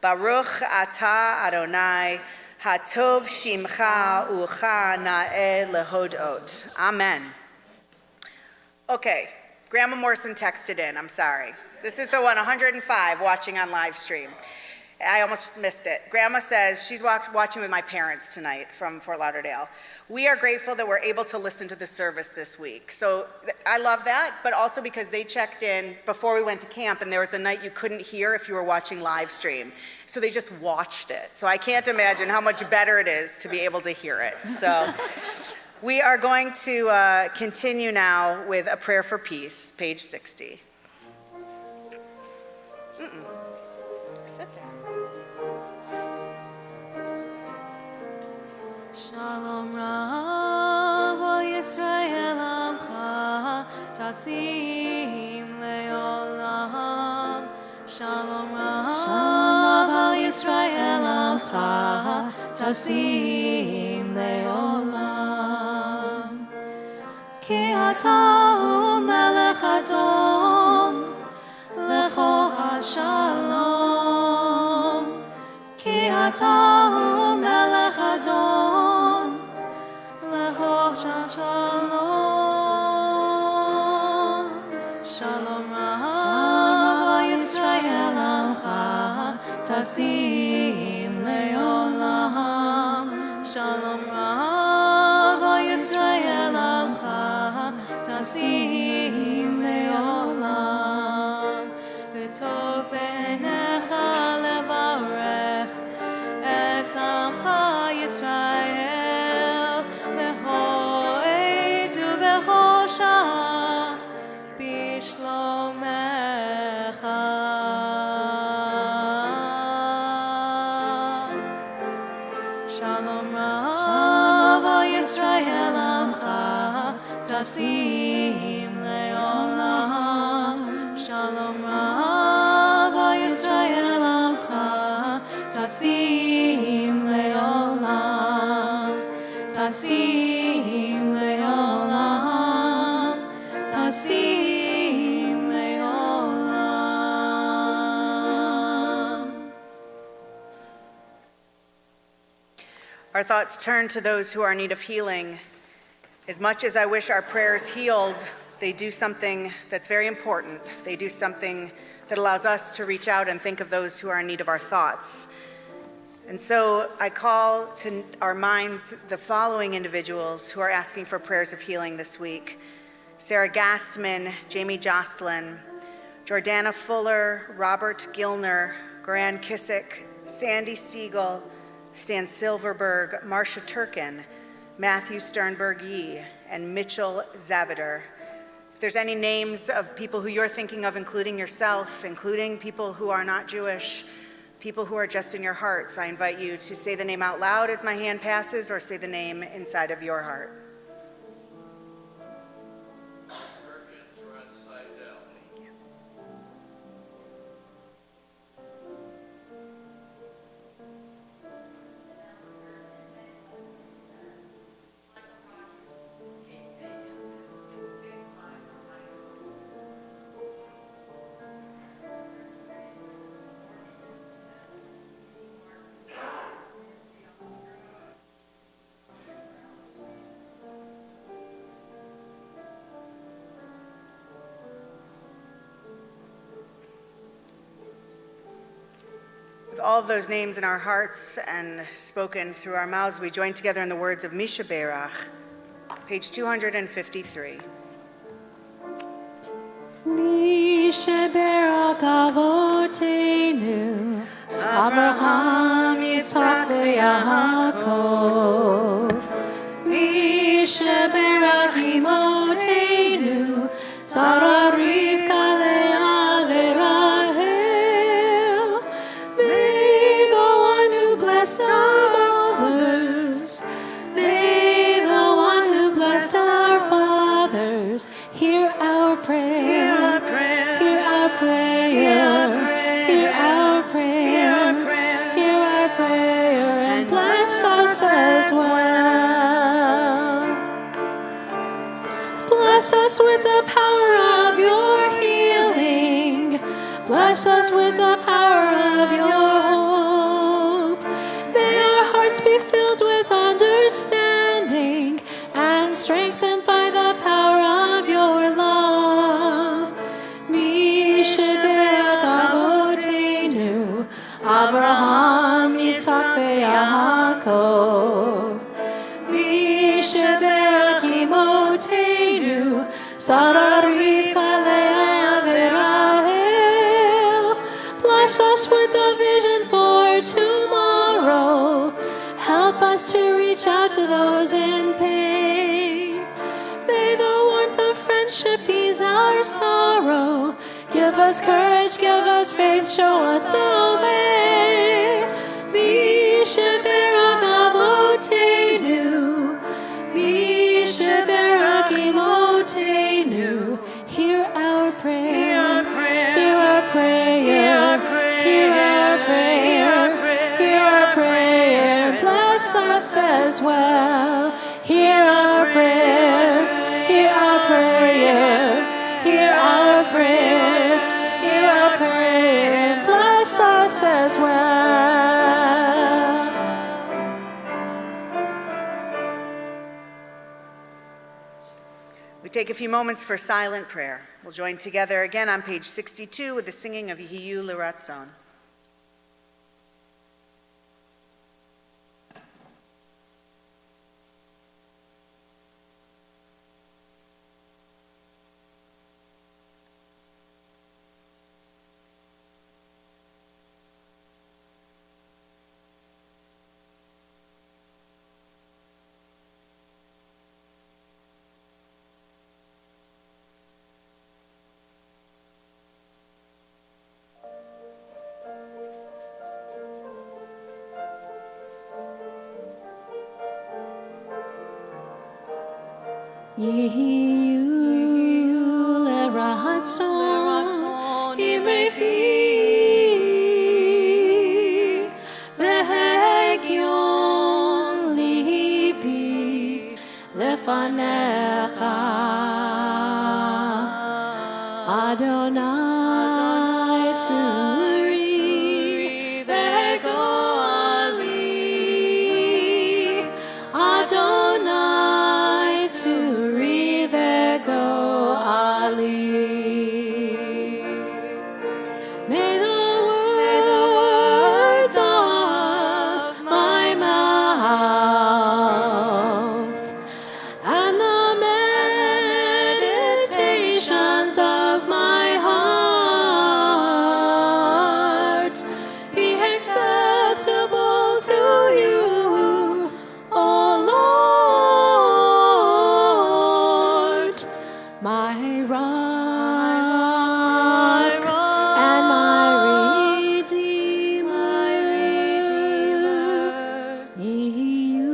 Baruch atah Adonai, hatov shimcha ucha na'eh lehodot. Amen. Okay, Grandma Morrison texted in, I'm sorry. This is the one, 105, watching on live stream. I almost missed it. Grandma says she's watching with my parents tonight from Fort Lauderdale. We are grateful that we're able to listen to the service this week. So I love that, but also because they checked in before we went to camp, and there was the night you couldn't hear if you were watching live stream. So they just watched it. So I can't imagine how much better it is to be able to hear it. So we are going to continue now with a prayer for peace, page 60. Sit there. Shalom Rav al Yisrael Amcha Tasim Leolam. Shalom Rav al Yisrael Amcha Tasim Leolam. Ki ata Melech Adon Lecho HaShalom. Ki ata Melech Adon Lecho HaShalom. Shalom Rav Yisrael Amcha Tasim Leolam. Shalom Rav Yisrael Amcha Tasim Leolam. V'tov b'einecha levarech et Amcha Yisrael b'chol עת ובכל שעה בשלומך. Shalom Rav al Yisrael Amcha Tasim Leolam. Shalom Rav al Yisrael Amcha Tasim Leolam. Tasim Leolam. Tasim Leolam. Our thoughts turn to those who are in need of healing. As much as I wish our prayers healed, they do something that's very important. They do something that allows us to reach out and think of those who are in need of our thoughts. And so I call to our minds the following individuals who are asking for prayers of healing this week: Sarah Gastman, Jamie Jocelyn, Jordana Fuller, Robert Gilner, Gran Kissick, Sandy Siegel, Stan Silverberg, Marcia Turkin, Matthew Sternberg-Yee, and Mitchell Zavader. If there's any names of people who you're thinking of, including yourself, including people who are not Jewish, people who are just in your hearts, I invite you to say the name out loud as my hand passes, or say the name inside of your heart. With all of those names in our hearts and spoken through our mouths, we join together in the words of Misha Berach, page 253. Misha Berach Avotenu, Abraham, Yitzhak, veYaakov. Misha Berach Imotenu, Sarah, Rivka, Leah, veRachel. May the one who blessed our mothers, may the one who blessed our fathers, hear our prayer, hear our prayer, hear our prayer, hear our prayer, hear our prayer, and bless us as well. Bless us with the power of your healing. Bless us with the power of your hope. May our hearts be filled with understanding and strengthened by the power of your love. Misheberak Avotenu, Avraham, Yitzhak, veYaakov. Misheberak Imotenu, Sarah, Rivka, Leah, veRachel. Bless us with a vision for tomorrow. Help us to reach out to those in pain. May the warmth of friendship ease our sorrow. Give us courage, give us faith, show us the way. Misheberak Avotenu, Misheberak Imotenu. Hear our prayer, hear our prayer, hear our prayer, hear our prayer. Bless us as well. Hear our prayer, hear our prayer, hear our prayer, hear our prayer. Bless us as well. We take a few moments for silent prayer. We'll join together again on page 62 with the singing of Yehiyu L'Ratzon. Yehiyu L'Ratzon Imrefi Vehegyon Libi Lefanecha Adonai Tzuri Vegoali Adonai Tzuri Vegoali. May the words of my mouth and the meditations of my heart be acceptable to you, O Lord, my rock and my redeemer. Yehiyu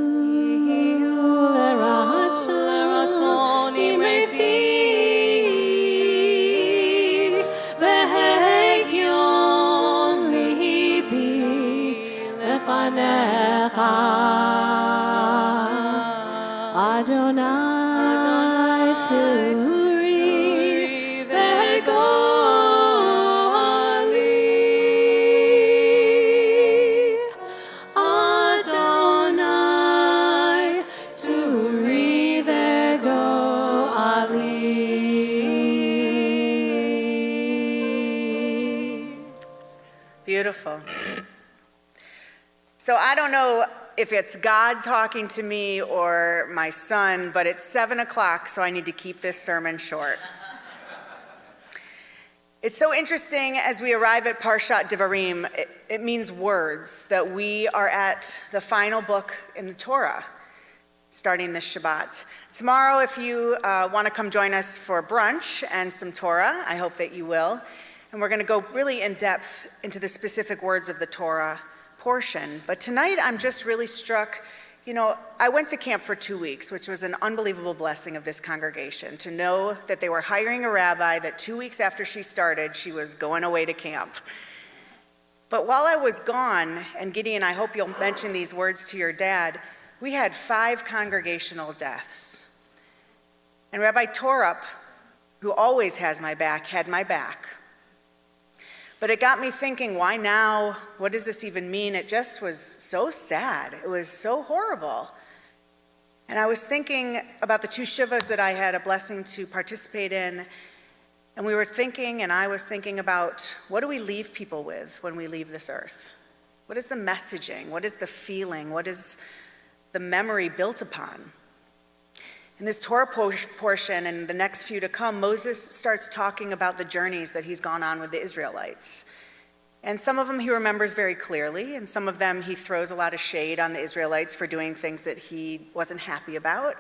L'Ratzon Imrefi Vehegyon Libi Lefanecha Adonai Tzuri Vegoali Adonai Tzuri Vegoali. Beautiful. So I don't know if it's God talking to me or my son, but it's 7 o'clock, so I need to keep this sermon short. It's so interesting as we arrive at Parshat Devarim, it means words, that we are at the final book in the Torah, starting this Shabbat. Tomorrow, if you want to come join us for brunch and some Torah, I hope that you will. And we're going to go really in depth into the specific words of the Torah portion. But tonight, I'm just really struck. You know, I went to camp for 2 weeks, which was an unbelievable blessing of this congregation, to know that they were hiring a rabbi, that 2 weeks after she started, she was going away to camp. But while I was gone, and Gideon, I hope you'll mention these words to your dad, we had 5 congregational deaths. And Rabbi Torup, who always has my back, had my back. But it got me thinking, why now? What does this even mean? It just was so sad. It was so horrible. And I was thinking about the 2 shivas that I had a blessing to participate in. And we were thinking, and I was thinking about, what do we leave people with when we leave this earth? What is the messaging? What is the feeling? What is the memory built upon? In this Torah portion and the next few to come, Moses starts talking about the journeys that he's gone on with the Israelites. And some of them he remembers very clearly, and some of them he throws a lot of shade on the Israelites for doing things that he wasn't happy about.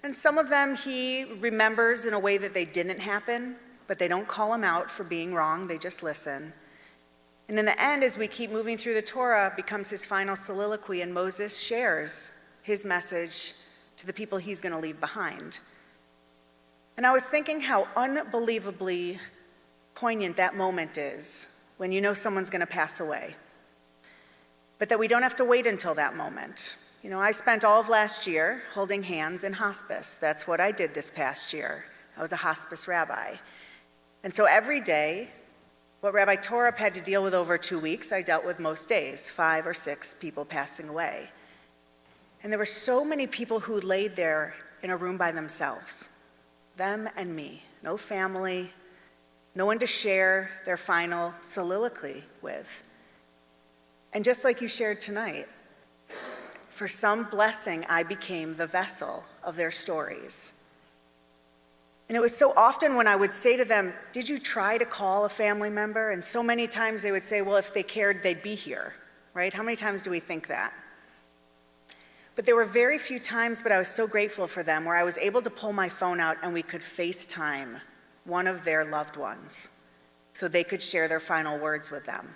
And some of them he remembers in a way that they didn't happen, but they don't call him out for being wrong, they just listen. And in the end, as we keep moving through the Torah, becomes his final soliloquy, and Moses shares his message to the people he's going to leave behind. And I was thinking how unbelievably poignant that moment is when you know someone's going to pass away. But that we don't have to wait until that moment. You know, I spent all of last year holding hands in hospice. That's what I did this past year. I was a hospice rabbi. And so every day, what Rabbi Torup had to deal with over 2 weeks, I dealt with most days, 5 or 6 people passing away. And there were so many people who laid there in a room by themselves, them and me, no family, no one to share their final soliloquy with. And just like you shared tonight, for some blessing, I became the vessel of their stories. And it was so often when I would say to them, did you try to call a family member? And so many times they would say, well, if they cared, they'd be here, right? How many times do we think that? But there were very few times, but I was so grateful for them, where I was able to pull my phone out and we could FaceTime one of their loved ones so they could share their final words with them.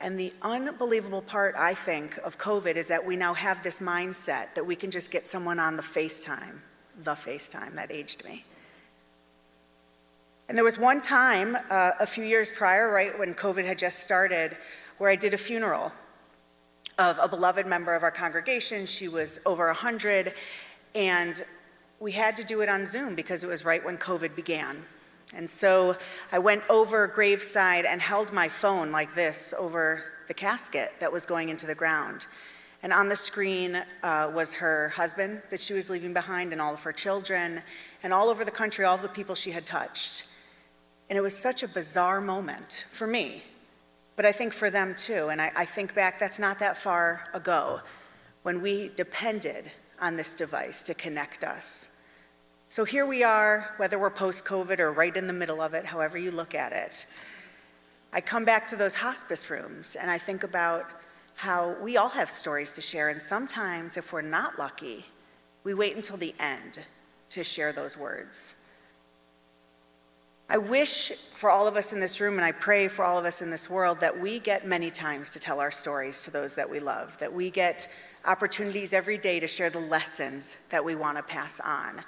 And the unbelievable part, I think, of COVID is that we now have this mindset that we can just get someone on the FaceTime, that aged me. And there was one time, a few years prior, right when COVID had just started, where I did a funeral of a beloved member of our congregation. She was over 100, and we had to do it on Zoom because it was right when COVID began. And so I went over graveside and held my phone like this over the casket that was going into the ground. And on the screen was her husband that she was leaving behind, and all of her children, and all over the country, all of the people she had touched. And it was such a bizarre moment for me, but I think for them too. And I think back, that's not that far ago, when we depended on this device to connect us. So here we are, whether we're post-COVID or right in the middle of it, however you look at it. I come back to those hospice rooms and I think about how we all have stories to share, and sometimes if we're not lucky, we wait until the end to share those words. I wish for all of us in this room, and I pray for all of us in this world, that we get many times to tell our stories to those that we love, that we get opportunities every day to share the lessons that we want to pass on.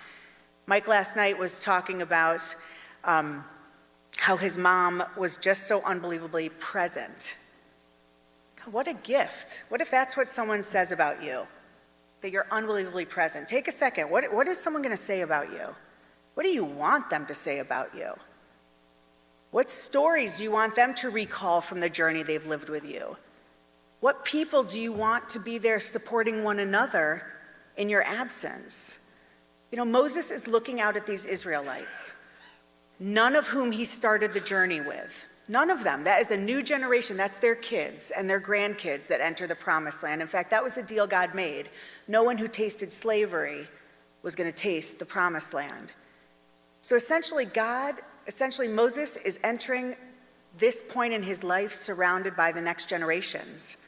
Mike last night was talking about how his mom was just so unbelievably present. What a gift. What if that's what someone says about you? That you're unbelievably present. Take a second. What is someone going to say about you? What do you want them to say about you? What stories do you want them to recall from the journey they've lived with you? What people do you want to be there supporting one another in your absence? You know, Moses is looking out at these Israelites, none of whom he started the journey with. None of them. That is a new generation. That's their kids and their grandkids that enter the promised land. In fact, that was the deal God made. No one who tasted slavery was going to taste the promised land. So essentially Moses is entering this point in his life surrounded by the next generations.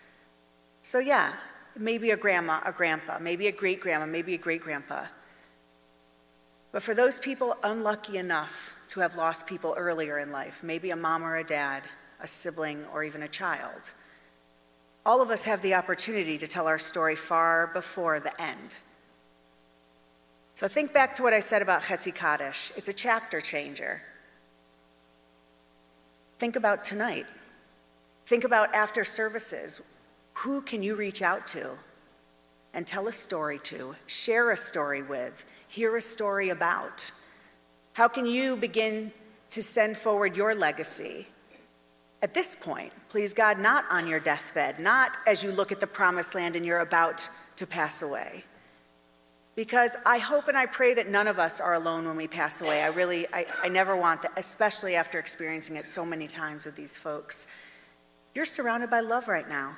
So yeah, maybe a grandma, a grandpa, maybe a great-grandma, maybe a great-grandpa. But for those people unlucky enough to have lost people earlier in life, maybe a mom or a dad, a sibling, or even a child, all of us have the opportunity to tell our story far before the end. So think back to what I said about Chetzi Kaddish. It's a chapter changer. Think about tonight. Think about after services. Who can you reach out to and tell a story to, share a story with, hear a story about? How can you begin to send forward your legacy at this point? Please God, not on your deathbed, not as you look at the promised land and you're about to pass away. Because I hope and I pray that none of us are alone when we pass away. I never want that, especially after experiencing it so many times with these folks. You're surrounded by love right now.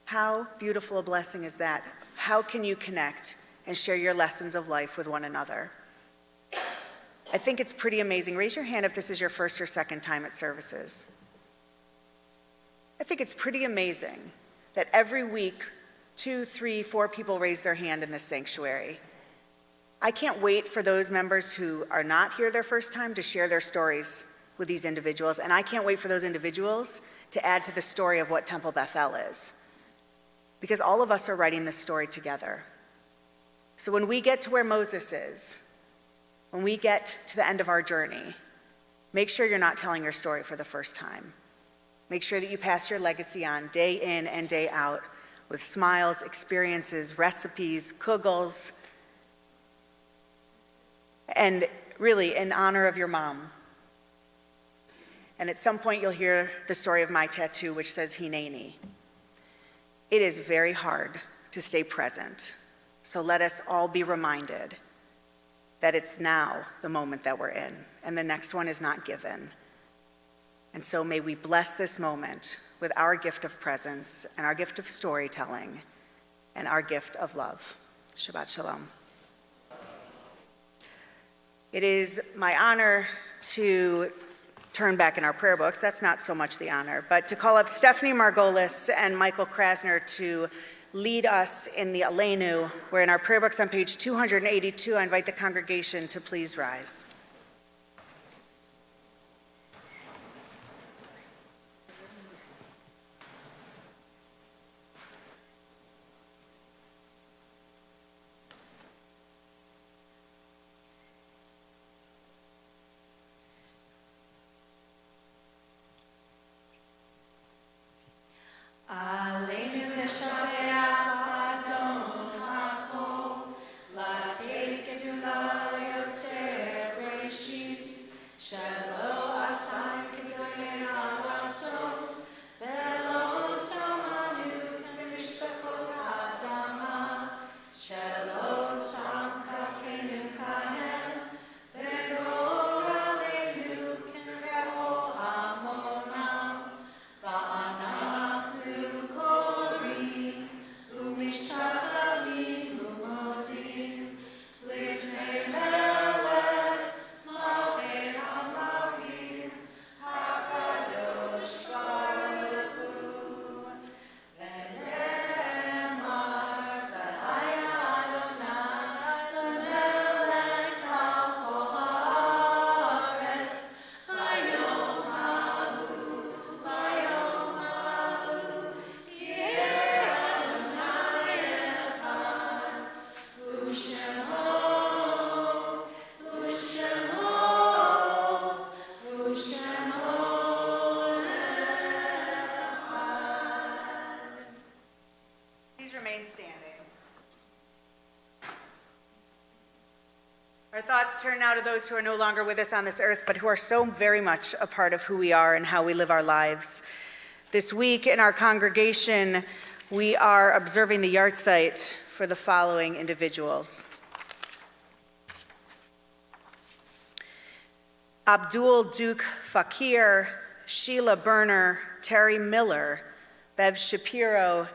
How beautiful a blessing is that? How can you connect and share your lessons of life with one another? I think it's pretty amazing. Raise your hand if this is your first or second time at services. I think it's pretty amazing that every week 2, 3, 4 people raise their hand in this sanctuary. I can't wait for those members who are not here their first time to share their stories with these individuals, and I can't wait for those individuals to add to the story of what Temple Beth-El is. Because all of us are writing this story together. So when we get to where Moses is, when we get to the end of our journey, make sure you're not telling your story for the first time. Make sure that you pass your legacy on day in and day out with smiles, experiences, recipes, kugels, and really in honor of your mom. And at some point you'll hear the story of my tattoo, which says Hineni. It is very hard to stay present, so let us all be reminded that it's now the moment that we're in, and the next one is not given. And so may we bless this moment with our gift of presence and our gift of storytelling and our gift of love. Shabbat Shalom. It is my honor to turn back in our prayer books. That's not so much the honor, but to call up Stephanie Margolis and Michael Krasner to lead us in the Aleinu. We're in our prayer books on page 282. I invite the congregation to please rise. Aleinu l'shabeach Adon hakol, lateit gedula yotzer bereshit, shelo asai k'goyei haratzot, velo samanu k'mishpachot ha'adama, shelo sam kakenu kahem, v'gor aleinu k'rehol amonam, va'anachnu korim, u'mishtachavim u'modim, lifnei melech malchei hamalchim, hakadosh baruch hu, v'ne'emar v'haya Adonai lemelech al kol haaretz, hayom hahu, hayom hahu, yeh Adonai echad, u'shemo, u'shemo, u'shemo echad. Please remain standing. Our thoughts turn now to those who are no longer with us on this earth, but who are so very much a part of who we are and how we live our lives. This week in our congregation, we are observing the yahrzeit for the following individuals. Abdul Duke Fakir, Sheila Berner, Terry Miller, Bev Shapiro,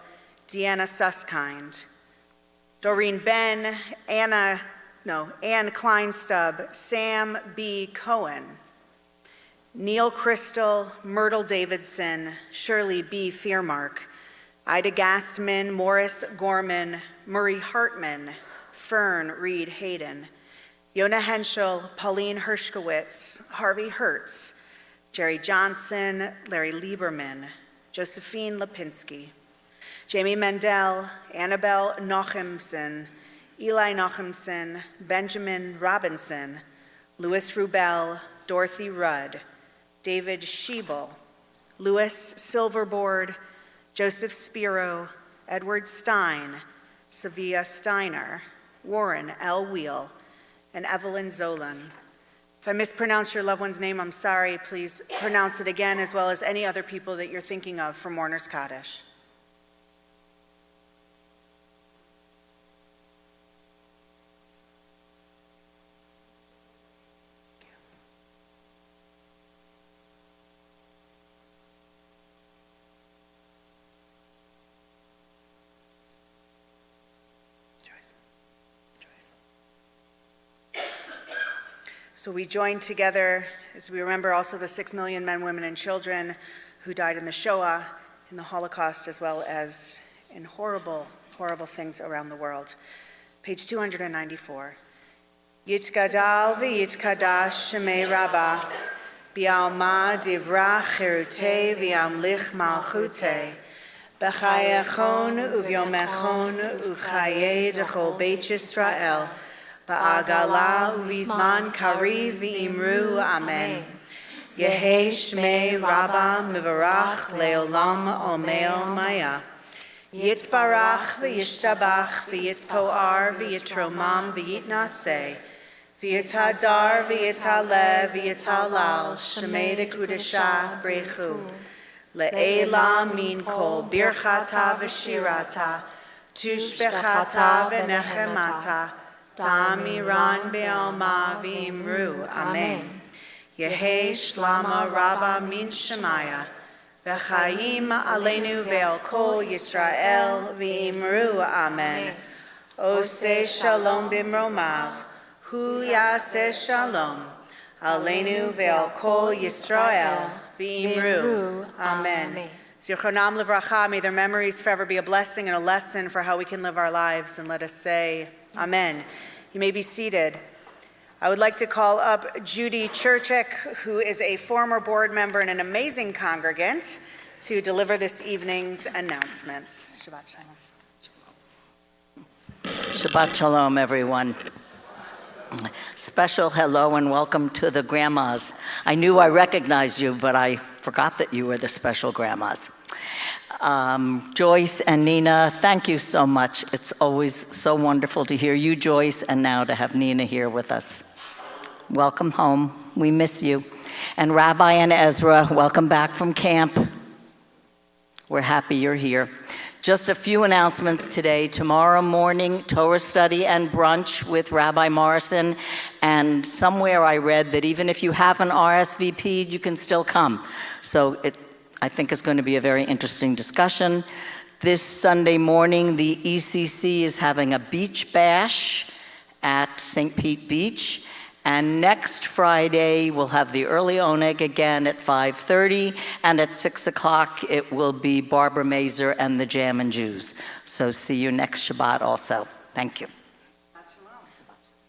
Deanna Suskind, Doreen Ben, Anne Kleinstub, Sam B. Cohen, Neil Crystal, Myrtle Davidson, Shirley B. Fearmark, Ida Gastman, Morris Gorman, Murray Hartman, Fern Reed Hayden, Yona Henschel, Pauline Hershkowitz, Harvey Hertz, Jerry Johnson, Larry Lieberman, Josephine Lipinski, Jamie Mendel, Annabelle Nochimson, Eli Nochimson, Benjamin Robinson, Louis Rubel, Dorothy Rudd, David Schiebel, Louis Silverboard, Joseph Spiro, Edward Stein, Sevilla Steiner, Warren L. Wheel, and Evelyn Zolan. If I mispronounce your loved one's name, I'm sorry. Please pronounce it again, as well as any other people that you're thinking of for Mourner's Kaddish. So we join together as we remember also the 6 million men, women, and children who died in the Shoah, in the Holocaust, as well as in horrible, horrible things around the world. Page 294. Yitkadal v'yitkadash shemei Rabbah, bi'alma divra cherutei v'yamlich malchutei, b'chayachon uvyomechon uvchaye dechol Beit Yisrael, Ba'agala uvizman kari v'imru amen. Yehi shmei Rabbah mivarach leolam omel maya. Yitzbarach v'yishtabach v'yitzpoar v'yitromam v'yitnaseh. V'yitadar v'yitale v'yitalal shemei dekudesha brechu. Le'ela min kol birchata v'shirata. Tushbechata v'nechemata. Tamiran be'alma v'imru, amen. Yehi shlama Rabbah min shemaya, v'chaim aleinu ve'al kol Yisrael v'imru, amen. Oseh shalom b'mromav, hu yaseh shalom, aleinu ve'al kol Yisrael v'imru, amen. Zichronam livracha, may their memories forever be a blessing and a lesson for how we can live our lives, and let us say, amen. You may be seated. I would like to call up Judy Churchick, who is a former board member and an amazing congregant, to deliver this evening's announcements. Shabbat shalom. Shabbat shalom, everyone. Special hello and welcome to the grandmas. I knew I recognized you, but I forgot that you were the special grandmas. Joyce and Nina, thank you so much. It's always so wonderful to hear you, Joyce, and now to have Nina here with us. Welcome home. We miss you. And Rabbi and Ezra, welcome back from camp. We're happy you're here. Just a few announcements today. Tomorrow morning, Torah study and brunch with Rabbi Morrison. And somewhere I read that even if you haven't RSVP'd, you can still come. So I think it's going to be a very interesting discussion. This Sunday morning, the ECC is having a beach bash at St. Pete Beach. And next Friday, we'll have the early oneg again at 5:30. And at 6 o'clock, it will be Barbara Mazer and the Jam and Jews. So see you next Shabbat also. Thank you.